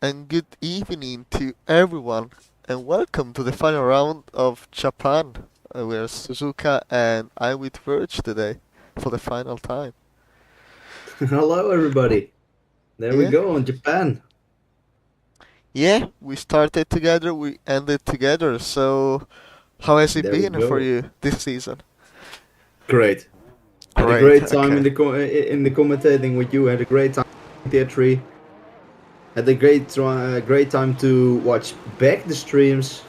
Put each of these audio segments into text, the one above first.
and good evening to everyone, and welcome to the final round of Japan. We're Suzuka, and I'm with Verge today for the final time. Hello, everybody. There we Yeah, go on Japan. yeah, we started together, we ended together. So, how has it There we been for go. you this season? Great. Had a Great, great time okay. in the commentating with you. Had a great time in tier three. Had a great time to watch back the streams,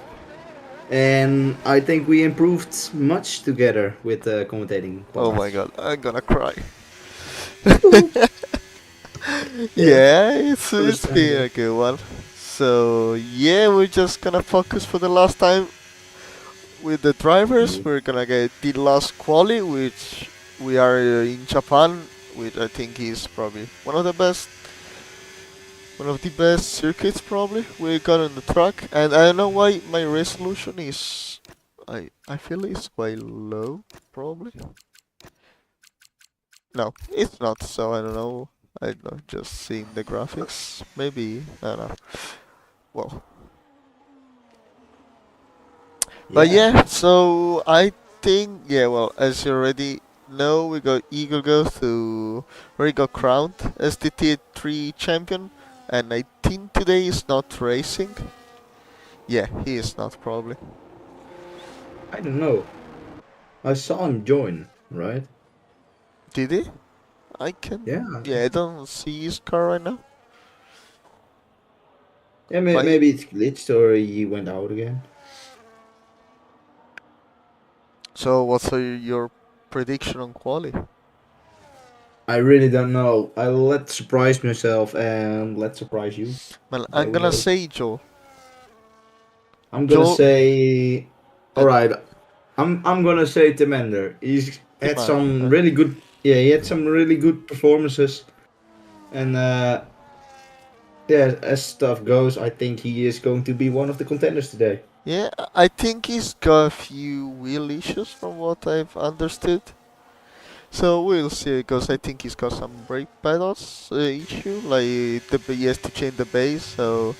and I think we improved much together with the commentating Oh my parts. god, I'm gonna cry. Yeah, Yeah, it's been understandable. a good one. So, yeah, we're just gonna focus for the last time with the drivers. Mhm. We're gonna get the last quali, which we are in Japan, which I think is probably one of the best circuits probably we got on the track. And I don't know why my resolution is, I feel it's quite low, probably. No, it's not. So I don't know. I don't know, just seeing the graphics, maybe I don't know. Well, but Yeah. yeah, so I think, yeah, well, as you already know, we got Eagle goes to where he got crowned as the Tier 3 champion, and I think today is not racing. Yeah, he is not probably. I don't know. I saw him join, right? Did he? I can. Yeah. Yeah, I don't see his car right now. Yeah, But maybe it's glitched or he went out again. so, what's your prediction on quali? I really don't know. I let surprise myself and let surprise you. Well, There I'm we gonna go. say Joel. I'm gonna Joel say, all and right. I'm gonna say Temander. He's had Timanda. some really good. Yeah, he had some really good performances, and yeah, as stuff goes, I think he is going to be one of the contenders today. Yeah, I think he's got a few wheel issues from what I've understood. So we'll see, because I think he's got some brake pedals issue, like he has to change the base. So,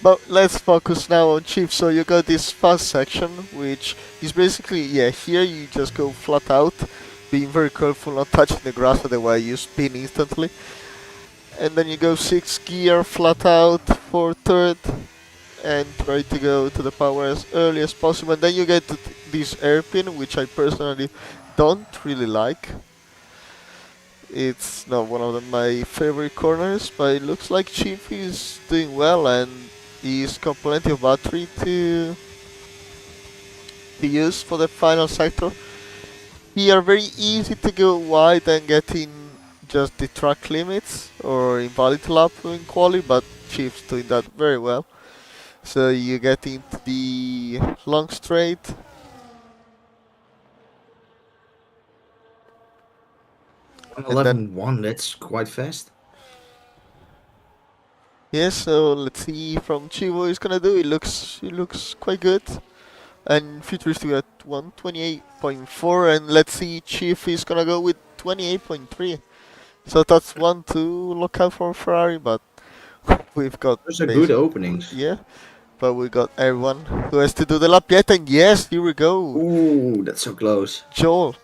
but let's focus now on Chief. So you got this fast section, which is basically, yeah, here you just go flat out, being very careful not touching the grass, otherwise you spin instantly. And then you go 6 gear flat out for third, and try to go to the power as early as possible. And then you get to this airpin, which I personally don't really like. It's not one of my favorite corners, but it looks like Chief is doing well, and he's got plenty of battery to use for the final sector. Here, very easy to go wide and get in just the track limits or invalid lap in quali, but Chief's doing that very well. So you get into the long straight. And then, 11-1. That's quite fast. yeah, so let's see from Chivo what he's gonna do. It looks quite good. And Futuristic at 128.4, and let's see Chief is gonna go with 28.3. So that's one to look out for Ferrari, but we've got Those are good basic, openings. yeah, but we got everyone who has to do the lap yet, and yes, here we go, Ooh, that's so close. Joel.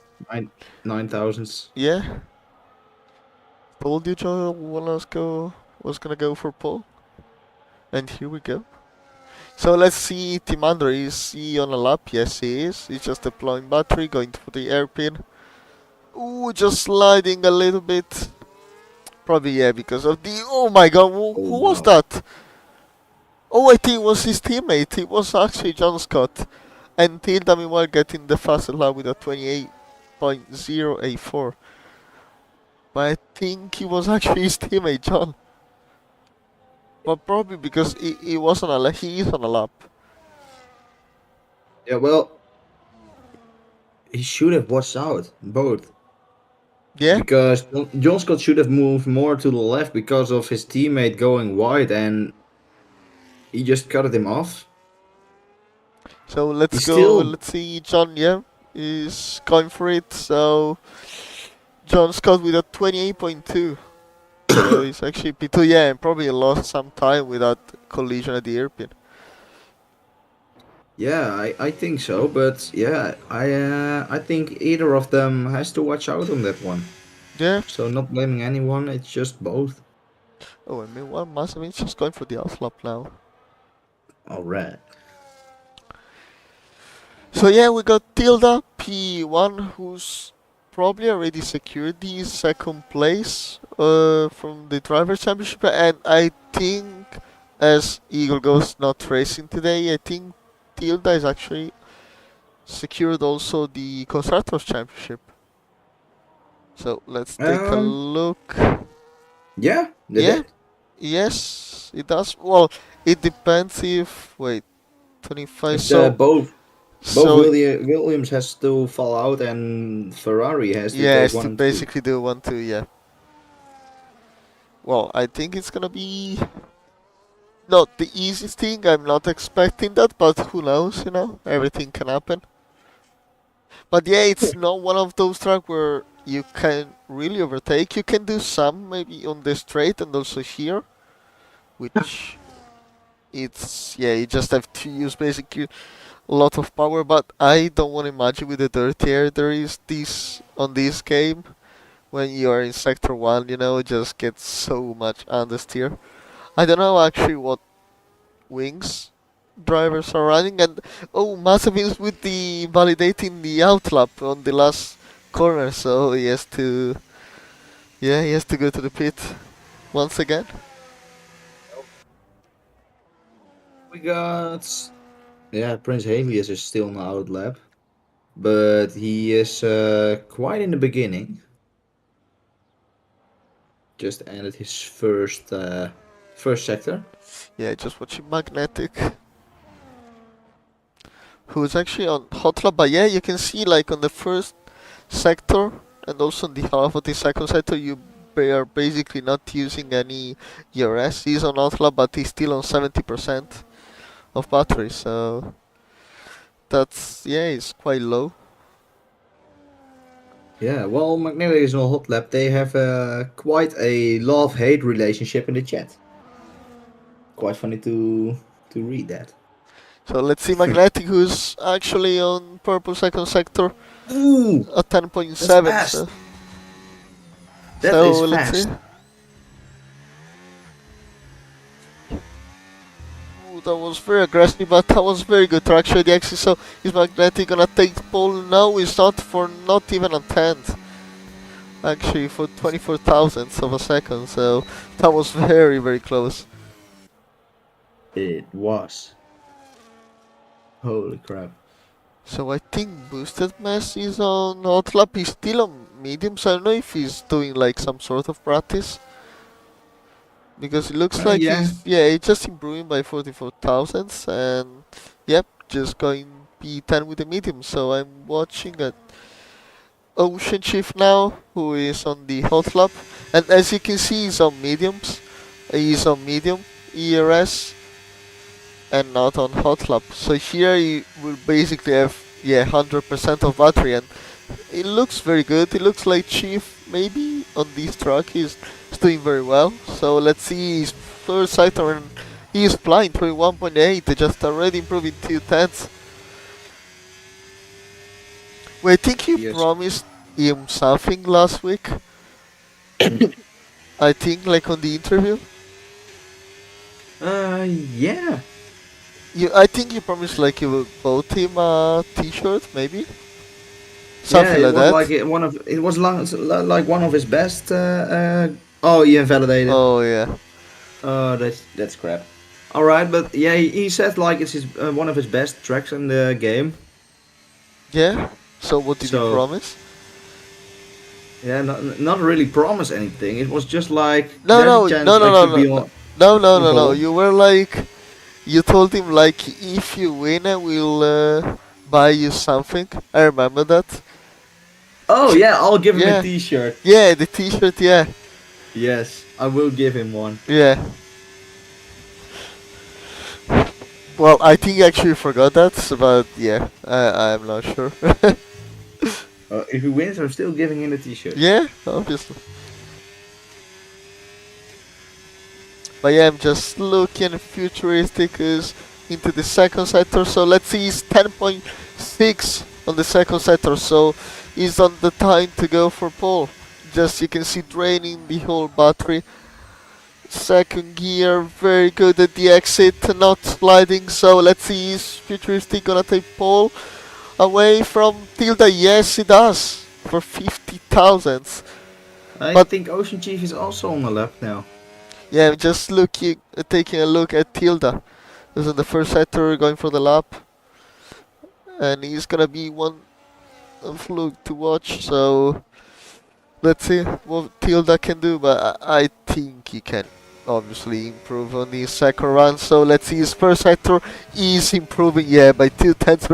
Nine thousands. Yeah, told you Joel was gonna go for pole, and here we go. So let's see Timander, is he on a lap? Yes he is. He's just deploying battery, going for the airpin. Ooh, just sliding a little bit. Probably, yeah, because of the... Oh my god, Oh who was wow. that? Oh, I think it was his teammate. It was actually John Scott. And Tilda meanwhile getting the fastest lap with a 28.084. But I think he was actually his teammate, John. But probably because he was on a lap. He is on a lap. Yeah, well, he should have watched out both Yeah? because John Scott should have moved more to the left because of his teammate going wide, and he just cut him off. So let's He's go. still Let's see, John, yeah, is going for it. So John Scott with a 28.2. So it's actually P2, yeah, and probably lost some time with that collision at the airpin. Yeah, I think so, but yeah, I think either of them has to watch out on that one. Yeah. So not blaming anyone, it's just both. Oh, and meanwhile, Masavin's just going for the outlap now. Alright. So yeah, we got Tilda P1, who's probably already secured the second place from the Drivers' Championship, and I think as Eagle Ghost not racing today, I think Tilda is actually secured also the Constructors' Championship. So let's take a look. Yeah, they Yeah, did. yes, it does. Well, it depends if wait, 25. If So both so Williams has to fall out and Ferrari has to take yes, one to and two. basically do 1-2. Yeah. Well, I think it's gonna be not the easiest thing. I'm not expecting that, but who knows? You know, everything can happen. But yeah, it's not one of those tracks where you can really overtake. You can do some maybe on the straight and also here, which it's yeah, you just have to use basically a lot of power. But I don't want to imagine with the dirty air there is this on this game when you are in sector one. You know, it just gets so much understeer. I don't know actually what wings drivers are running, and oh, Massavin's with the validating the outlap on the last corner, so he has to he has to go to the pit once again. We got Prince Helios is still in the out lap, but he is quite in the beginning. Just ended his first sector. Yeah, just watching Magnetic, who's actually on hot lap, but yeah, you can see like on the first sector and also on the half of the second sector are basically not using any ERS. He's on hot lap, but he's still on 70% of battery, so that's yeah, it's quite low. Yeah, well, Magnetic is on hot lap. They have quite a love-hate relationship in the chat. Quite funny to read that. So let's see Magnetic, who's actually on purple second sector Ooh, at that's 10.7. fast. That So is let's see. fast. Ooh, that was very aggressive, but that was very good traction. The axis. So is Magnetic gonna take pole? No, it's not for not even a tenth. Actually, for 24 thousandths of a second. So that was very very close. It was. Holy crap. So I think Boosted Mess is on hot lap. He's still on medium, so I don't know if he's doing like some sort of practice. Because it looks like Yeah. he's just improving by 44 thousandths, and yep, just going P10 with the medium. So I'm watching at Ocean Chief now, who is on the hot lap, and as you can see, he's on mediums. He's on medium ERS and not on hot lap. So here you will basically have 100% of battery, and it looks very good. It looks like Chief maybe on this track he's doing very well. So let's see his first sector, and he's flying 21.8, just already improving 2 tenths. Well, I think you Yes. promised him something last week. I think like on the interview. Yeah. I think you promised like you will bought him a T-shirt, maybe something Yeah, like it was that. like like one of his best. Oh, you invalidated. Oh yeah. Oh, that's crap. All right, but yeah, he said like it's his one of his best tracks in the game. Yeah. So what did you So promise? yeah, not really promise anything. It was just like No, there's no, a no, chance no, I no, could no, be no, on no, no. pole. You were like, you told him like, if you win, I will buy you something. I remember that. Oh yeah, I'll give him a Yeah, T-shirt. yeah, the T-shirt. Yeah, Yes, I will give him one. yeah. Well, I think I actually forgot that, but yeah, I'm not sure. If he wins, I'm still giving him a T-shirt. Yeah, obviously. But yeah, I'm just looking futuristic is into the second sector. So let's see, he's 10.6 on the second sector. So he's on the time to go for pole. Just you can see draining the whole battery. Second gear, very good at the exit, not sliding. So let's see, is futuristic gonna take pole away from Tilda? Yes, he does for 50 thousandths. I But think Ocean Chief is also on the lap now. yeah, I'm just taking a look at Tilda. This is the first sector going for the lap, and he's gonna be one of look to watch. So let's see what Tilda can do, but I think he can obviously improve on his second run. So let's see, his first sector is improving, yeah, by 2 tenths,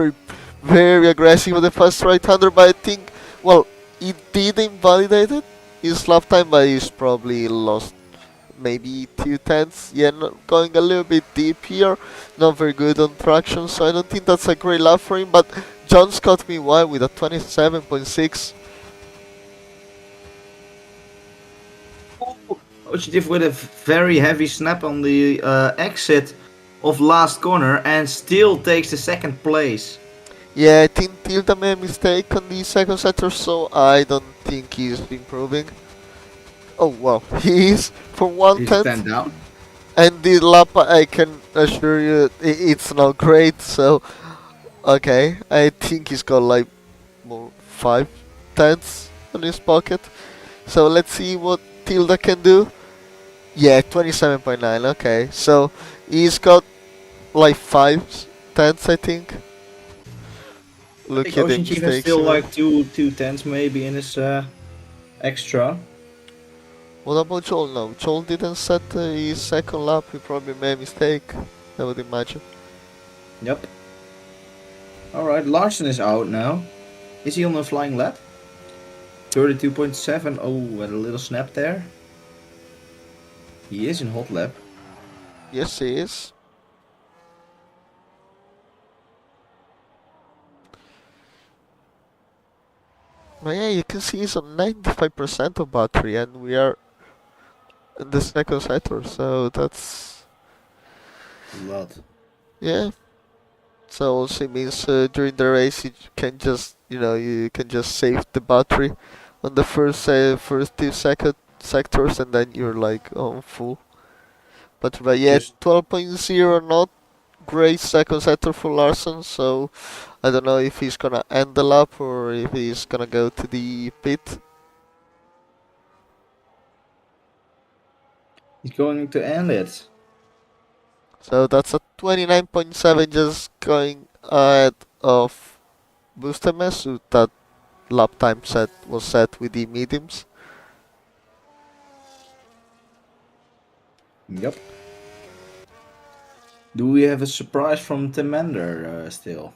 very aggressive with the fast right-hander, but I think, well, he did invalidate it, his lap time, but he's probably lost maybe 2 tenths. Yeah, going a little bit deep here, not very good on traction, so I don't think that's a great lap for him, but John's caught me wide with a 27.6. Ocean Chief with a very heavy snap on the exit of last corner and still takes the second place. Yeah, I think Tilda made a mistake on the second sector, so I don't think he's improving. Oh well, he is for one He's tenth. 10 down. And the lap, I can assure you, it's not great. So, okay, I think he's got like more 5 tenths on his pocket. So let's see what Tilda can do. Yeah, 27.9. Okay, so he's got like 5 tenths, I think. I Look think at the Ocean Chief has mistakes. still here. like two tenths maybe in his extra. What about Joel now? Joel didn't set his second lap. He probably made a mistake, I would imagine. Yep. Alright, Larson is out now. Is he on a flying lap? 32.7. Oh, had a little snap there. He is in hot lap. Yes, he is. But yeah, you can see he's on 95% of battery, and we are in the second sector, so that's A lot. yeah. So also it means during the race you can just you can just save the battery on the first 2 sectors, and then you're like on full. But yeah, Just 12.0, not great second sector for Larson, so I don't know if he's gonna end the lap or if he's gonna go to the pit. he's going to end it. So that's a 29.7, just going ahead of Booster Mess, so that lap time was set with the mediums. Yep. Do we have a surprise from Temander still?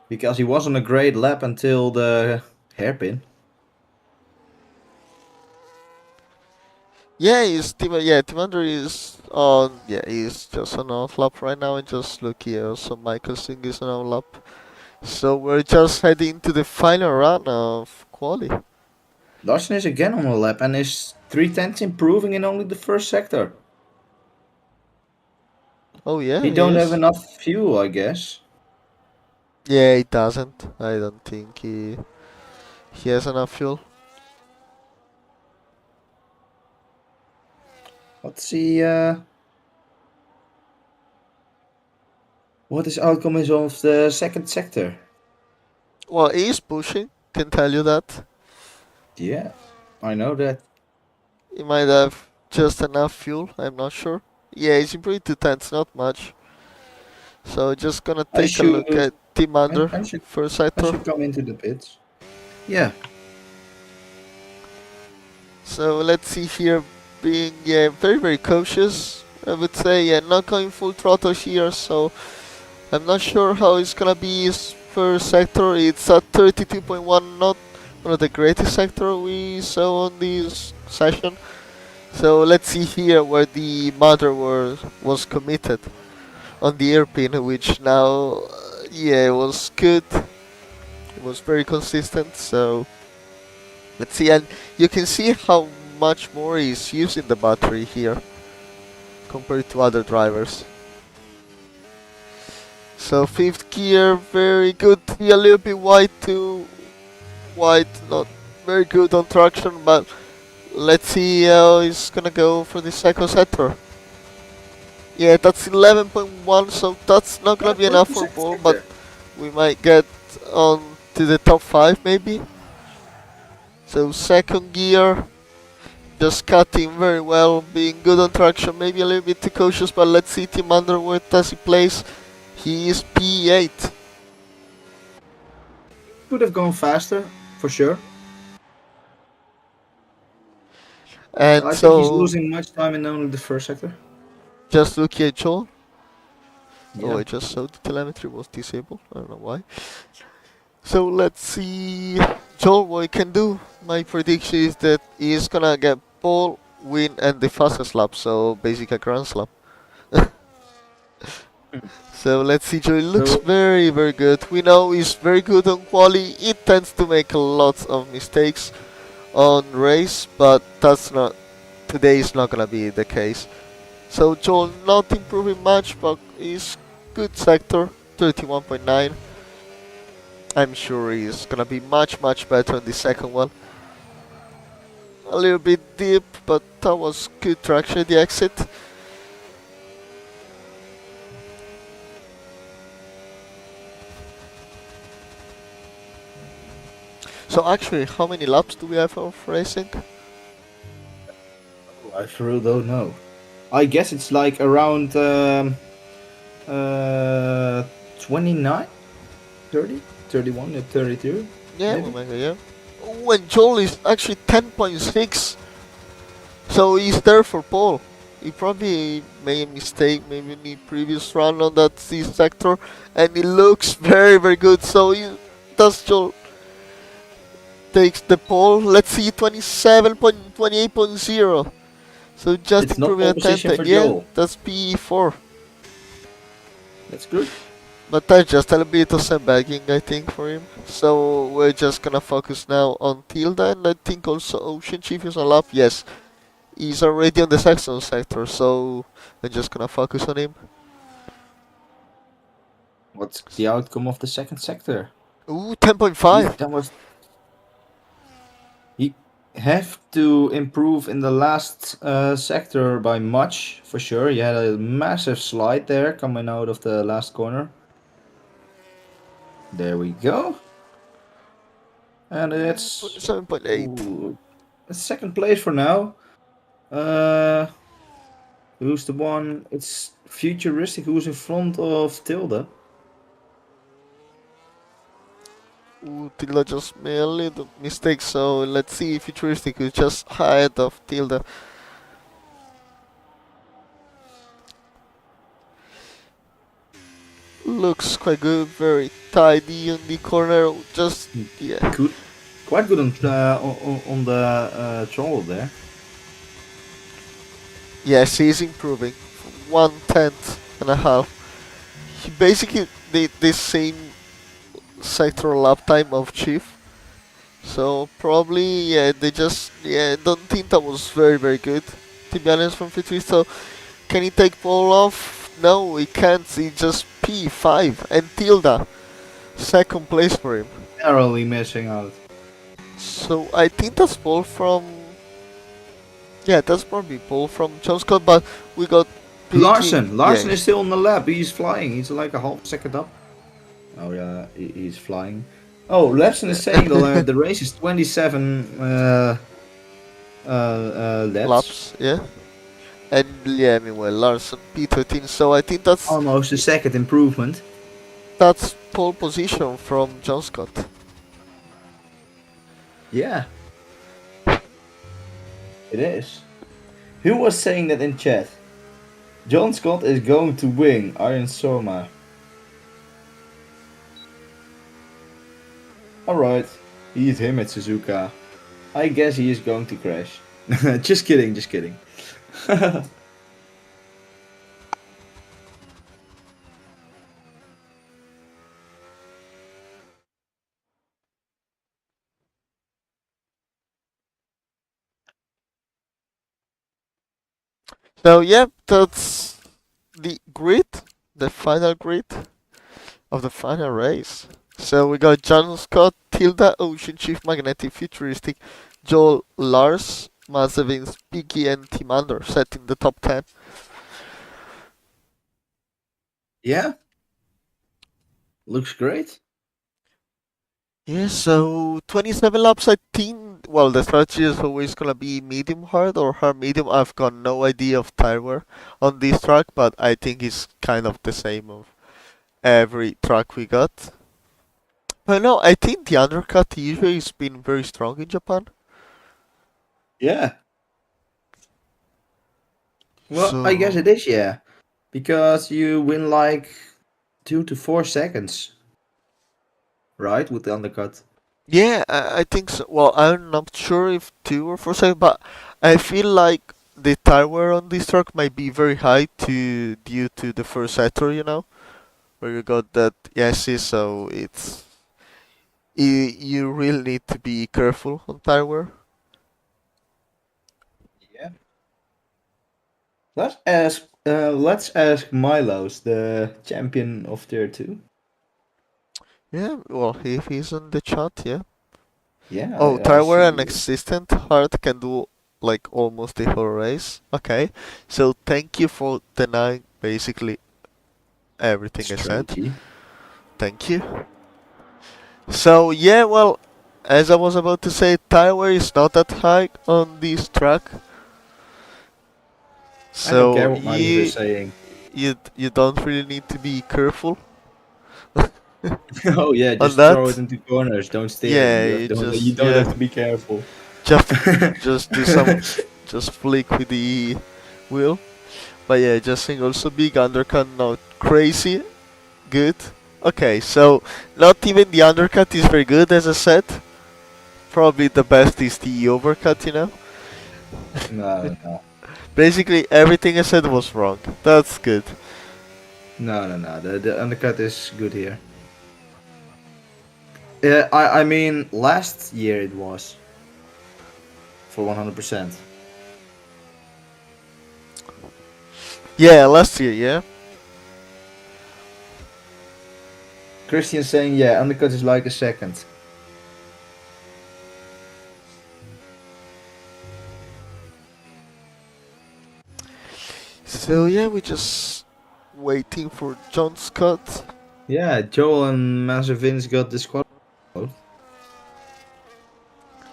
Because he was on a great lap until the hairpin. Yeah, Timander is on. Yeah, he's just on off lap right now, and just look here. So Michael Singh is on off lap. So we're just heading to the final run of quali. Larson is again on a lap and is 3 tenths improving in only the first sector. Oh yeah, He he don't is. have enough fuel, I guess. Yeah, he doesn't. I don't think he has enough fuel. Let's see what his outcome is of the second sector. Well, he's pushing. Can tell you that. Yeah, I know that. He might have just enough fuel. I'm not sure. Yeah, he's improving to tenths, not much. So just gonna I take a look should at Team Under I should first I sector. should come into the pits. Yeah. So let's see here, being very cautious. I would say not going full throttle here. So I'm not sure how it's gonna be his first sector. It's at 32.1, not one of the greatest sector we saw on this session. So let's see here where the mother was committed on the airpin, which now it was good. It was very consistent. So let's see, and you can see how much more is using the battery here. compared to other drivers. So fifth gear, very good. Be a little bit wide too. Wide, not very good on traction, but let's see how he's gonna go for the second sector. Yeah, that's 11.1, so that's not gonna be enough for pole, but we might get on to the top 5 maybe. So second gear, just cutting very well, being good on traction, maybe a little bit too cautious, but let's see Team Underwood as he plays. He is P8. Could have gone faster, for sure. And I think he's so, losing much time in only the first sector. just looking at Joel. Oh, Yeah. I just saw the telemetry was disabled, I don't know why. So let's see Joel what he can do. My prediction is that he's gonna get pole, win, and the fastest lap, so basically a grand slam. So let's see, Joel looks So very, very good. We know he's very good on quali. He tends to make a lot of mistakes on race, but that's not today is not gonna be the case. So Joel not improving much, but he's good sector, 31.9. I'm sure he's gonna be much, much better in the second one. A little bit deep, but that was good traction at the exit. So actually, how many laps do we have of racing? I really don't know. I guess it's like around 29, 30, 31, 32. Yeah, Maybe. Omega, yeah. When Joel is actually 10.6, so he's there for pole. He probably made a mistake maybe in the previous run on that C sector, and he looks very, very good. So does Joel takes the pole. Let's see, 27.28.0. So just It's not improving pole a 10th. position for Yeah, Joel. that's PE4. That's good. But that's just a little bit of sandbagging, I think, for him. So we're just gonna focus now on Tilda, and I think also Ocean Chief is on lap. Yes, he's already on the Saxon sector, so we're just gonna focus on him. What's the outcome of the second sector? Ooh, He 10.5. that was he have to improve in the last sector by much for sure. He had a massive slide there coming out of the last corner. There we go. And it's 7.8. ooh, second place for now. Uh, who's the one? It's futuristic. Who's in front of Tilda? Ooh, Tilda just made a little mistake, so let's see if Futuristic is just ahead of Tilda. Looks quite good, very tidy on the corner, just, yeah. Good, quite good on the troll there. Yes, he's improving. 1/10.5. He basically did the same sector lap time of Chief. So probably, yeah, they just, yeah, don't think that was very, very good, to be honest, from Futuristic. So can he take pole off? No, he can't. He just P5 and Tilda. Second place for him. Narrowly missing out. So I think that's pole from. Yeah, that's probably pole from John Scott, but we got Larson. Larson yeah. is still on the lap. He's flying. He's like a half second up. Oh yeah, he's flying. Oh, Larson is saying the race is 27 laps. Laps, yeah. And yeah, I mean, well, Larson P13, so I think Almost a second improvement. that's pole position from John Scott. Yeah, it is. Who was saying that in chat? John Scott is going to win Iron Soma. Alright, he's him at Suzuka. I guess he is going to crash. Just kidding, just kidding. So yeah, that's the grid, the final grid of the final race. So we got John Scott, Tilda, Ocean Chief, Magnetic, Futuristic, Joel, Lars, Mazepin, Piggy, and Timander setting the top 10. Yeah, looks great. Yeah, so 27 laps, I think. Well, the strategy is always gonna be medium hard or hard medium. I've got no idea of tire wear on this track, but I think it's kind of the same of every track we got. But no, I think the undercut usually has been very strong in Japan. Yeah. Well, I guess So it is, yeah. Because you win like 2 to 4 seconds, right? With the undercut. yeah, I think so. Well, I'm not sure if 2 or 4 seconds, but I feel like the tire wear on this track might be very high due to the first sector, where you got that ESC, so you really need to be careful on tire wear. Yeah. Let's ask Milos, the champion of tier 2. Yeah, well, if he's in the chat, yeah. Yeah, Oh, I tire wear see and you. existent heart can do like almost the whole race. Okay, so thank you for denying basically everything I said. Strategy. Thank you. So yeah, well, as I was about to say, tire wear is not that high on this track. I don't So care what Milos is saying. you don't really need to be careful Oh yeah, on just throw it that. into corners. Don't steer them. Yeah, you You just don't have yeah, to be careful. just just do some just flick with the wheel. But yeah, just single also big undercut, not crazy good. Okay, so not even the undercut is very good as I said. Probably the best is the overcut. No, no, Basically everything I said was wrong. That's good. no. The undercut is good here. Yeah, I mean last year it was for 100%. Yeah, last year, yeah. Christian saying yeah, undercut is like a second. So yeah, we just waiting for John Scott. Yeah, Joel and Mazepin got disqualified.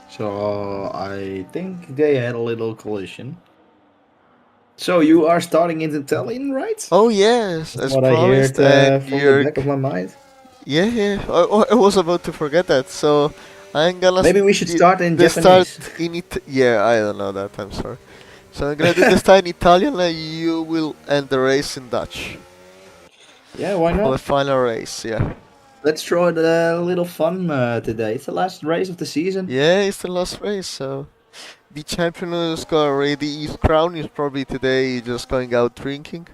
So I think they had a little collision. So you are starting in Italian, right? Oh yes, That's as what I heard promised, and from the you're back of my mind. yeah. I was about to forget that. So I'm gonna Maybe we should start in the start Japanese. in it. Yeah, I don't know that. I'm sorry. So I'm gonna do the start in Italian, and you will end the race in Dutch Yeah, why for the not? final race. Yeah. Let's throw it a little fun today. It's the last race of the season. Yeah, it's the last race. So the champion who's got already his crown is probably today just going out drinking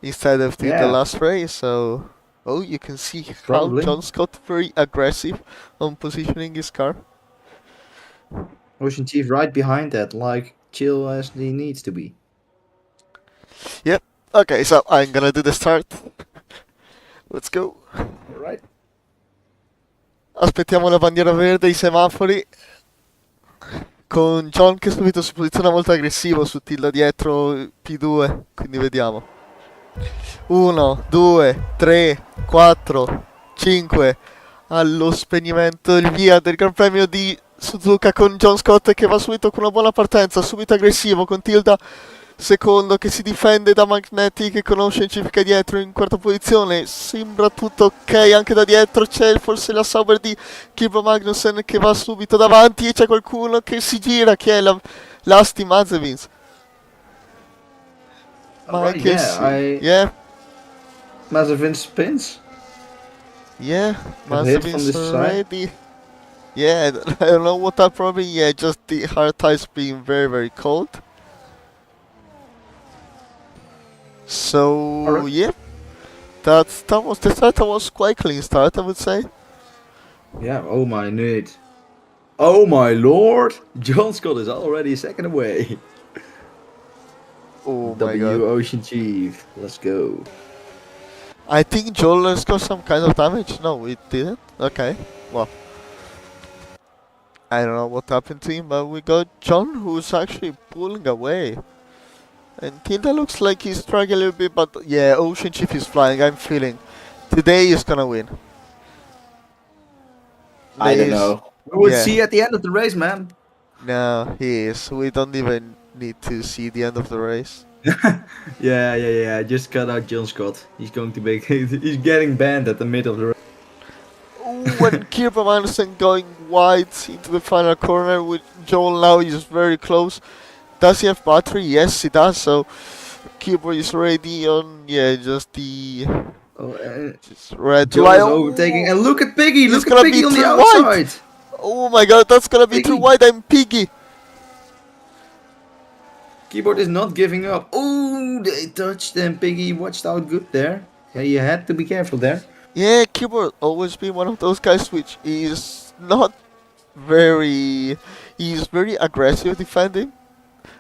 instead of do the Yeah, last race. So, oh, you can see how probably. John Scott very aggressive on positioning his car. Ocean Chief right behind that, like chill as he needs to be. Yep. Okay, so I'm gonna do the start. Let's go. Alright. Aspettiamo la bandiera verde, i semafori. Con John che subito si posiziona molto aggressivo su Tilla dietro P2. Quindi vediamo. 1, 2, 3, 4, 5. Allo spegnimento il via del Gran Premio di Suzuka con John Scott che va subito con una buona partenza, subito aggressivo con Tilda secondo che si difende da Magnetic con Ocean Chief che è dietro in quarta posizione. Sembra tutto ok anche da dietro, c'è forse la Sauber di Kibro Magnussen che va subito davanti e c'è qualcuno che si gira che è l'Asti Mazepin. Ma Alright, anche yeah, sì, yeah. Mazepin spins. Yeah, Got must hit have from been this side. already. Yeah, I don't know what that probably. Yeah, just the hard tires being very very cold. So Alright. yeah, that was the start. That was quite clean start, I would say. Yeah, oh my need. Oh my lord! John Scott is already a second away. Oh my W god. Ocean Chief. Let's go. I think Joel's got some kind of damage. No, it didn't. Okay. Well, I don't know what happened to him, but we got John who's actually pulling away. And Tinta looks like he's struggling a little bit, but yeah, Ocean Chief is flying. I'm feeling today he's gonna win. I don't This, know. We will yeah, see at the end of the race, man. no, he is. We don't even need to see the end of the race. Yeah. I just cut out John Scott. He's going to be. He's getting banned at the mid of the race. When Kirpa Anderson going wide into the final corner with Joel now is very close. Does he have battery? Yes, he does. So Kirpa is ready on just the just red John light. is overtaking, and look at Piggy! He's Look gonna at Piggy be on the too outside! wide. Oh my god, that's gonna be too Piggy. wide. I'm Piggy. Keyboard is not giving up. Oh, they touched and Piggy watched out good there. Yeah, you had to be careful there. Yeah, Keyboard always been one of those guys which is not very. He's very aggressive defending.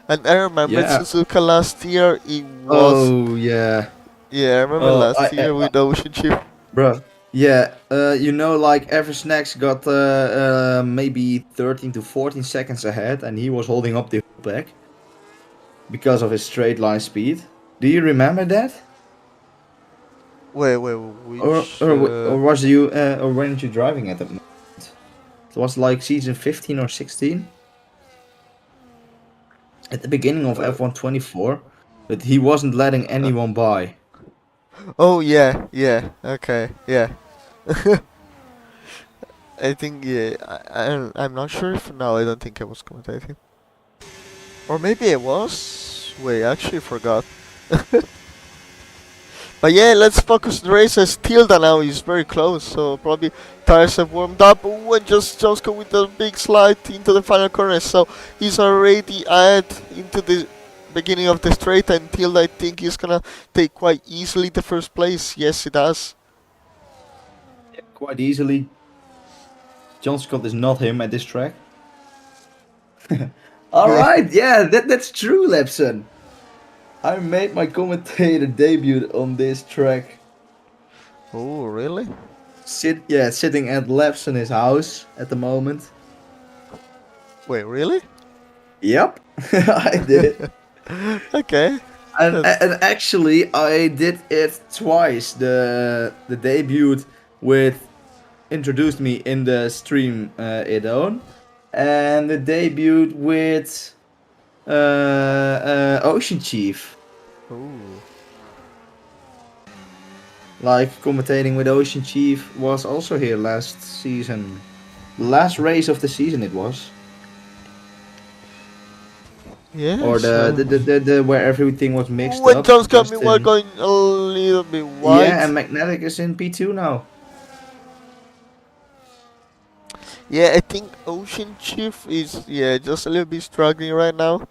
And I remember Yeah. Suzuka last year. He was. Oh, yeah. Yeah, I remember last year with Ocean Chief. Bro. Yeah, like Eversnacks got maybe 13 to 14 seconds ahead, and he was holding up the back because of his straight line speed. Do you remember that? Wait, which? Or was you or weren't you driving at that moment? It was like season 15 or 16. At the beginning of F1 24, but he wasn't letting anyone by. Oh yeah, okay, yeah. I think I'm not sure if no, I don't think I was commentating, or maybe I was. Wait, I actually forgot. But yeah, let's focus the race as Tilda now is very close, so probably tires have warmed up. Ooh, and just go with the big slide into the final corner, so he's already ahead into the beginning of the straight, and Tilda I think he's gonna take quite easily the first place. Yes, he does. Yeah, quite easily. John Scott is not him at this track. Alright, yeah, that's true, Lepson. I made my commentator debut on this track. Oh, really? Sitting at Lepson's house at the moment. Wait, really? Yep, I did. Okay. And actually, I did it twice. The debut with introduced me in the stream Idon, and the debut with Ocean Chief. Ooh. Like commentating with Ocean Chief was also here last season. The last race of the season it was. Yeah. Or the where everything was mixed when up. John's got me, just we're in- going a little bit wide. Yeah, and Magnetic is in P2 now. Yeah, I think Ocean Chief is just a little bit struggling right now.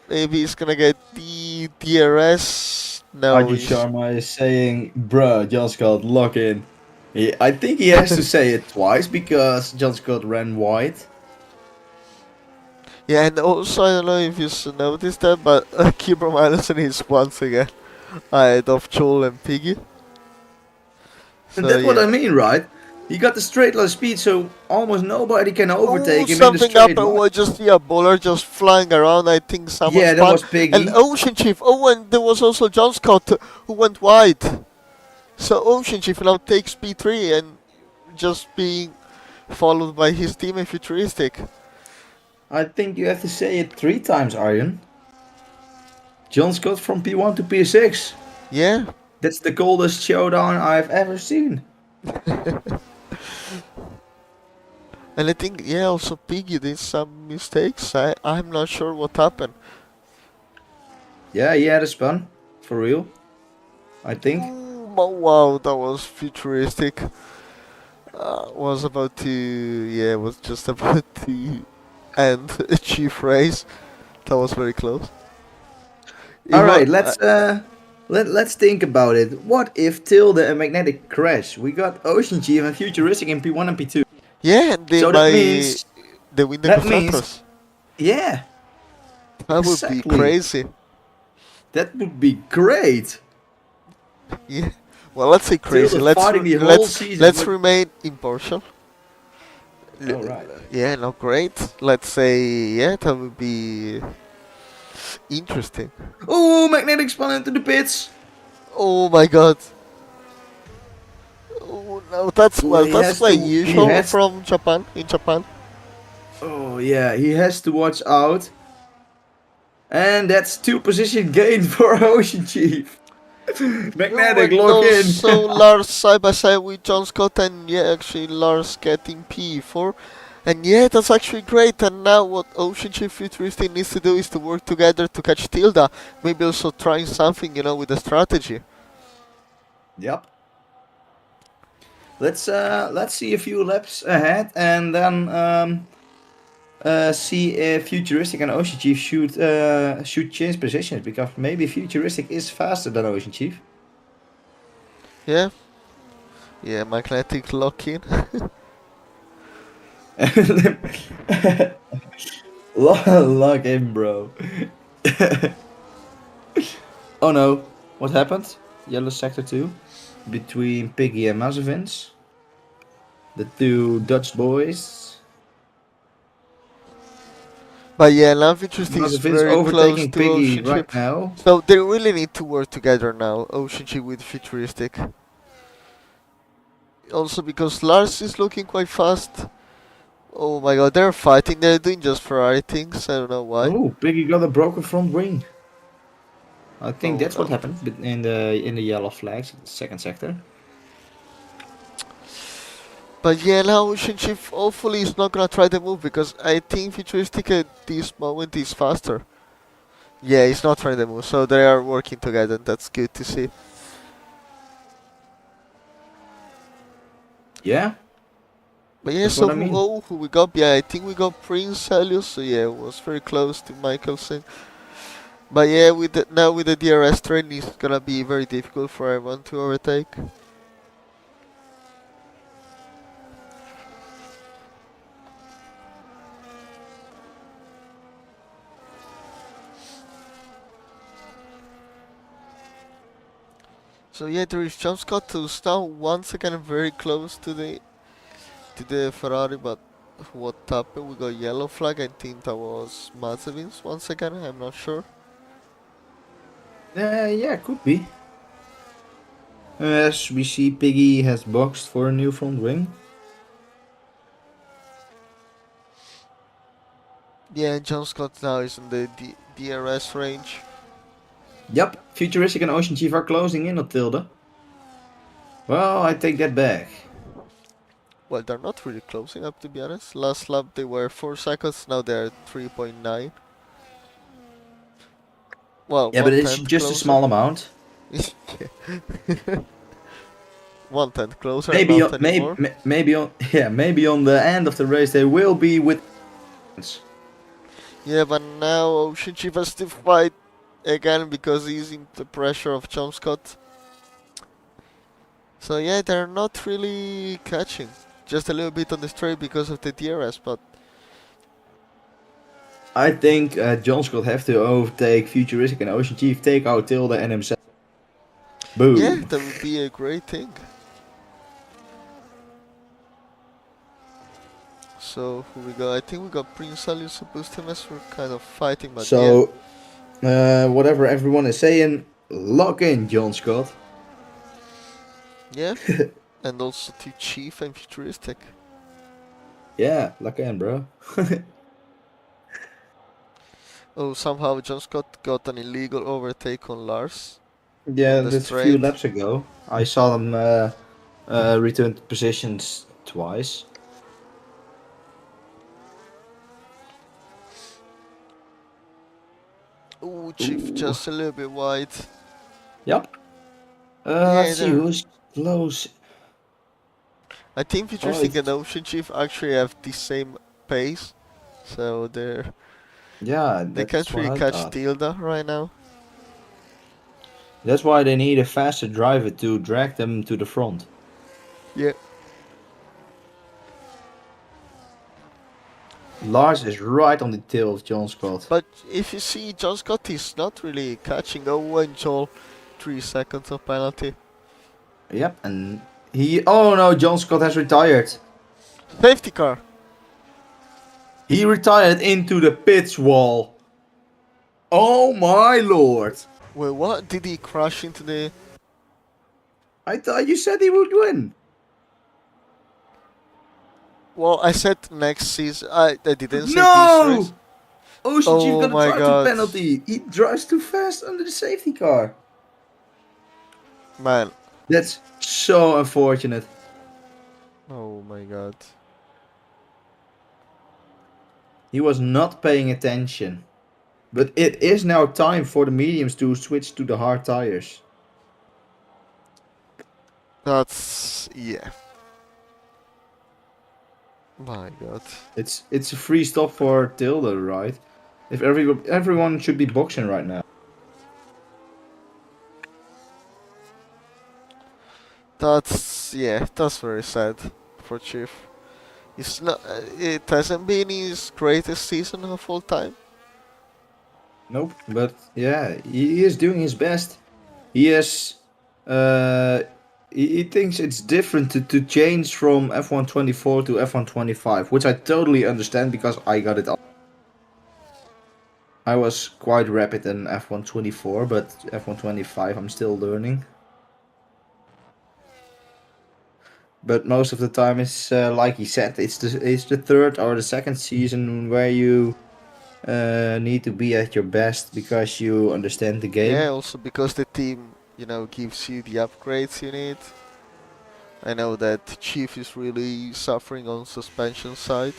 Maybe he's gonna get the DRS. No, Arjun Sharma is saying, bruh, John Scott, lock in. I think he has to say it twice because John Scott ran wide. yeah, and also I don't know if you noticed that, but Kibram Anderson is once again ahead of Joel and Piggy. And that's what I mean, right? He got the straight line speed, so almost nobody can overtake him in the something straight happened line. was just a bowler just flying around. I think someone Yeah, that spun. was Piggy. And Ocean Chief. Oh, and there was also John Scott who went wide. So Ocean Chief now takes P3 and just being followed by his teammate Futuristic. I think you have to say it 3 times, Arjen. John Scott from P1 to P6. Yeah. That's the coldest showdown I've ever seen. And I think, also Piggy did some mistakes. I'm not sure what happened. Yeah, he had a spun. For real. I think. Oh, wow, that was Futuristic. Was just about to end a chief race. That was very close. Alright, let's think about it. What if Tilde and Magnetic crash? We got Ocean Chief and Futuristic in P1 and P2. Yeah, and they win the that constructors. means- Yeah. That would exactly. be crazy. That would be great. Yeah. Well, let's say crazy. Tilda fighting the whole season. Let's remain impartial. Oh, right. Yeah, no, great. Let's say yeah, that would be interesting. Oh, magnetic spun into the pits. Oh my god. Oh no, Ooh, that's like usual from Japan in Japan. Oh yeah, he has to watch out. And that's 2 position gain for Ocean Chief. Oh my Magnetic, lock no, in. so Lars side by side with John Scott and yeah, actually Lars getting P4. And yeah, that's actually great. And now what Ocean Chief Futuristic needs to do is to work together to catch Tilda. Maybe also trying something, with the strategy. Yep. Let's see a few laps ahead and then see if Futuristic and Ocean Chief should change positions, because maybe Futuristic is faster than Ocean Chief. Yeah. Yeah, magnetic lock in. Lock in, bro. Oh no, what happened? Yellow sector 2 between Piggy and Mazavins, the 2 Dutch boys. But yeah, now Futuristic is Mazavins very close overtaking to Piggy Ocean right Chief. now. So they really need to work together now, Ocean Chief with Futuristic. Also because Lars is looking quite fast. Oh my god, they're fighting, they're doing just Ferrari things, I don't know why. Oh, Piggy got a broken front wing. I think Oh, that's no. what happened in the yellow flags, second sector. But yeah, now Ocean Chief hopefully is not gonna try the move because I think Futuristic at this moment is faster. Yeah, he's not trying the move, so they are working together, that's good to see. Yeah. But yeah, That's so what I mean. who we got? Yeah, I think we got Prince Helios, so yeah, it was very close to Michelson. But yeah, now with the DRS train, it's gonna be very difficult for everyone to overtake. So yeah, there is John Scott who's now once again very close to the Ferrari, but what happened? We got yellow flag. I think that was Mazepin's once again. I'm not sure. Yeah, could be. As we see, Piggy has boxed for a new front wing. Yeah, John Scott now is in the DRS range. Yep, Futuristic and Ocean Chief are closing in on Tilda. Well, I take that back. Well, they're not really closing up to be honest. Last lap they were 4 seconds, now they're 3.9. Well, Yeah, but it's just closer. a small amount. 1/10 closer, Maybe not on, anymore. maybe on the end of the race they will be with. Yeah, but now Ocean Chief has to fight again because he's in the pressure of John Scott. So yeah, they're not really catching. Just a little bit on the straight because of the DRS, but I think John Scott have to overtake Futuristic and Ocean Chief, take out Tilda and himself. Boom. yeah, that would be a great thing. So who we got? I think we got Prince Alius supposed to mess. We're kind of fighting, but So, whatever everyone is saying, lock in, John Scott. yeah, and also to Chief and Futuristic. Yeah, lock in, bro. Oh, somehow John Scott got an illegal overtake on Lars. Yeah, On the that's a few straight. laps ago. I saw them return to positions twice. Oh, Chief Ooh. just a little bit wide. Yep. Let's see who's close. I think Futuristic and Ocean Chief actually have the same pace, so they can't really catch Tilda right now. That's why they need a faster driver to drag them to the front. Yeah. Lars is right on the tail of John Scott. But if you see, John Scott is not really catching. Owen Joel, 3 seconds of penalty. Yep, and he... Oh no, John Scott has retired. Safety car. He retired into the pits wall. Oh my lord. Wait, what? Did he crash into the... I thought you said he would win. Well, I said next season. I didn't say No! this race. Ocean Chief Oh got a my drive to god. penalty. He drives too fast under the safety car. Man. That's so unfortunate. Oh my god. He was not paying attention. But it is now time for the mediums to switch to the hard tires. That's... yeah. My god. It's a free stop for Tilda, right? If everyone should be boxing right now. That's... yeah, that's very sad for Chief. It's not... it hasn't been his greatest season of all time. Nope. But yeah, he is doing his best. He is... he thinks it's different to change from F124 to F125, which I totally understand because I got it up. I was quite rapid in F124, but F125 I'm still learning. But most of the time it's like he said, it's the third or the second season where you need to be at your best because you understand the game. Yeah, also because the team, you know, gives you the upgrades you need. I know that Chief is really suffering on suspension side.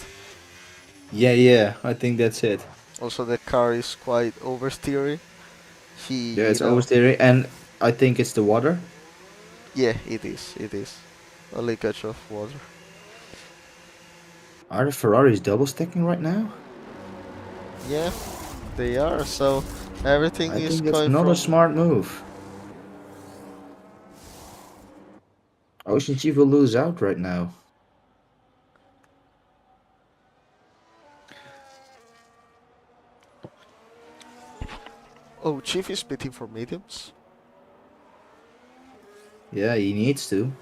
Yeah, I think that's it. Also, the car is quite oversteery. Yeah, it's oversteering, and I think it's the water. Yeah, it is. It is a leakage of water. Are the Ferraris double stacking right now? Yeah, they are. So everything I is think that's going not from... a smart move. Ocean Chief will lose out right now. Oh, Chief is bidding for mediums. Yeah, he needs to.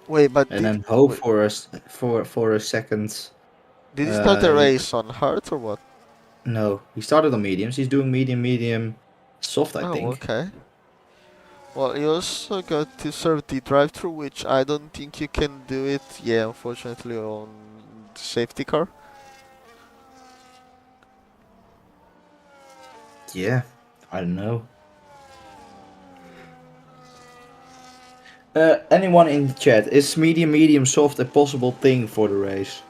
Wait, but And then hope for a second. did he start the race on hard or what? No, he started on mediums. He's doing medium, soft, I think. Oh, okay. Well, you also got to serve the drive-through, which I don't think you can do it. Yeah, unfortunately, on the safety car. Yeah, I don't know. Anyone in the chat, is medium, soft a possible thing for the race?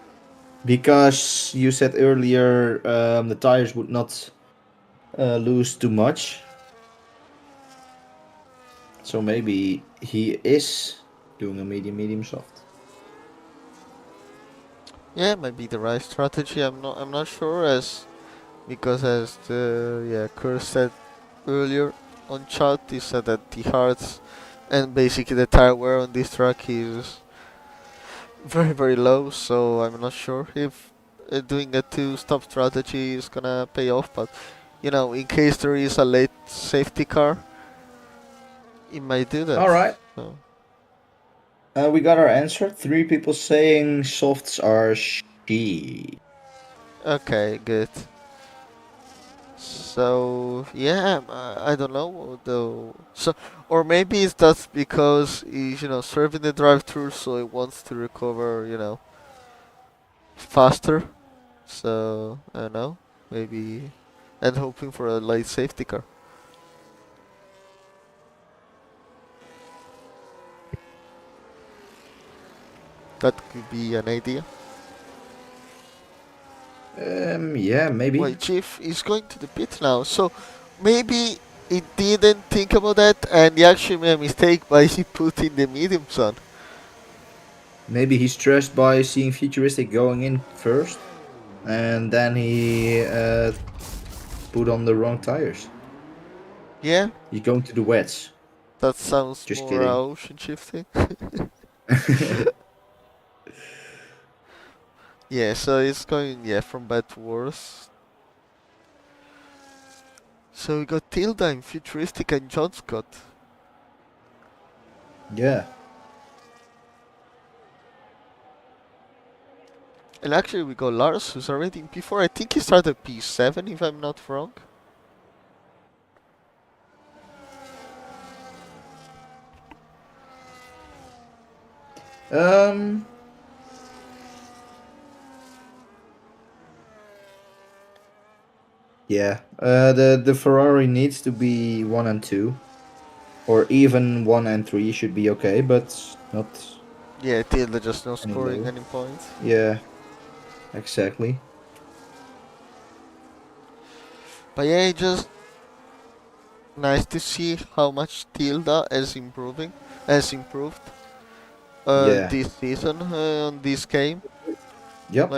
Because you said earlier the tires would not lose too much. So maybe he is doing a medium, soft. Yeah, might be the right strategy. I'm not sure, because as the Kurt said earlier on chat, he said that the hards and basically the tire wear on this track is very low. So I'm not sure if doing a two-stop strategy is gonna pay off. But you know, in case there is a late safety car, it might do that. All right. So. We got our answer. 3 people saying softs are she. Okay, good. So yeah, I don't know though. So or maybe it's that's because he's serving the drive-through, so he wants to recover faster. So I don't know, maybe, and hoping for a late safety car. That could be an idea. Yeah, maybe. Wait, Chief is going to the pit now, so maybe he didn't think about that, and he actually made a mistake by putting the mediums on. Maybe he's stressed by seeing Futuristic going in first, and then he put on the wrong tires. Yeah, He's going to the wets. that sounds Just more kidding. ocean shifting. Yeah, so it's going from bad to worse. So we got Tilda and Futuristic and John Scott. Yeah. And actually we got Lars, who's already in P4. I think he started P7 if I'm not wrong. Um. Yeah. The Ferrari needs to be 1 and 2, or even 1 and 3 should be okay, but not Yeah, Tilda just not any scoring low. any points. Yeah. Exactly. But yeah, just nice to see how much Tilda has improved Yeah. this season on this game. Yep.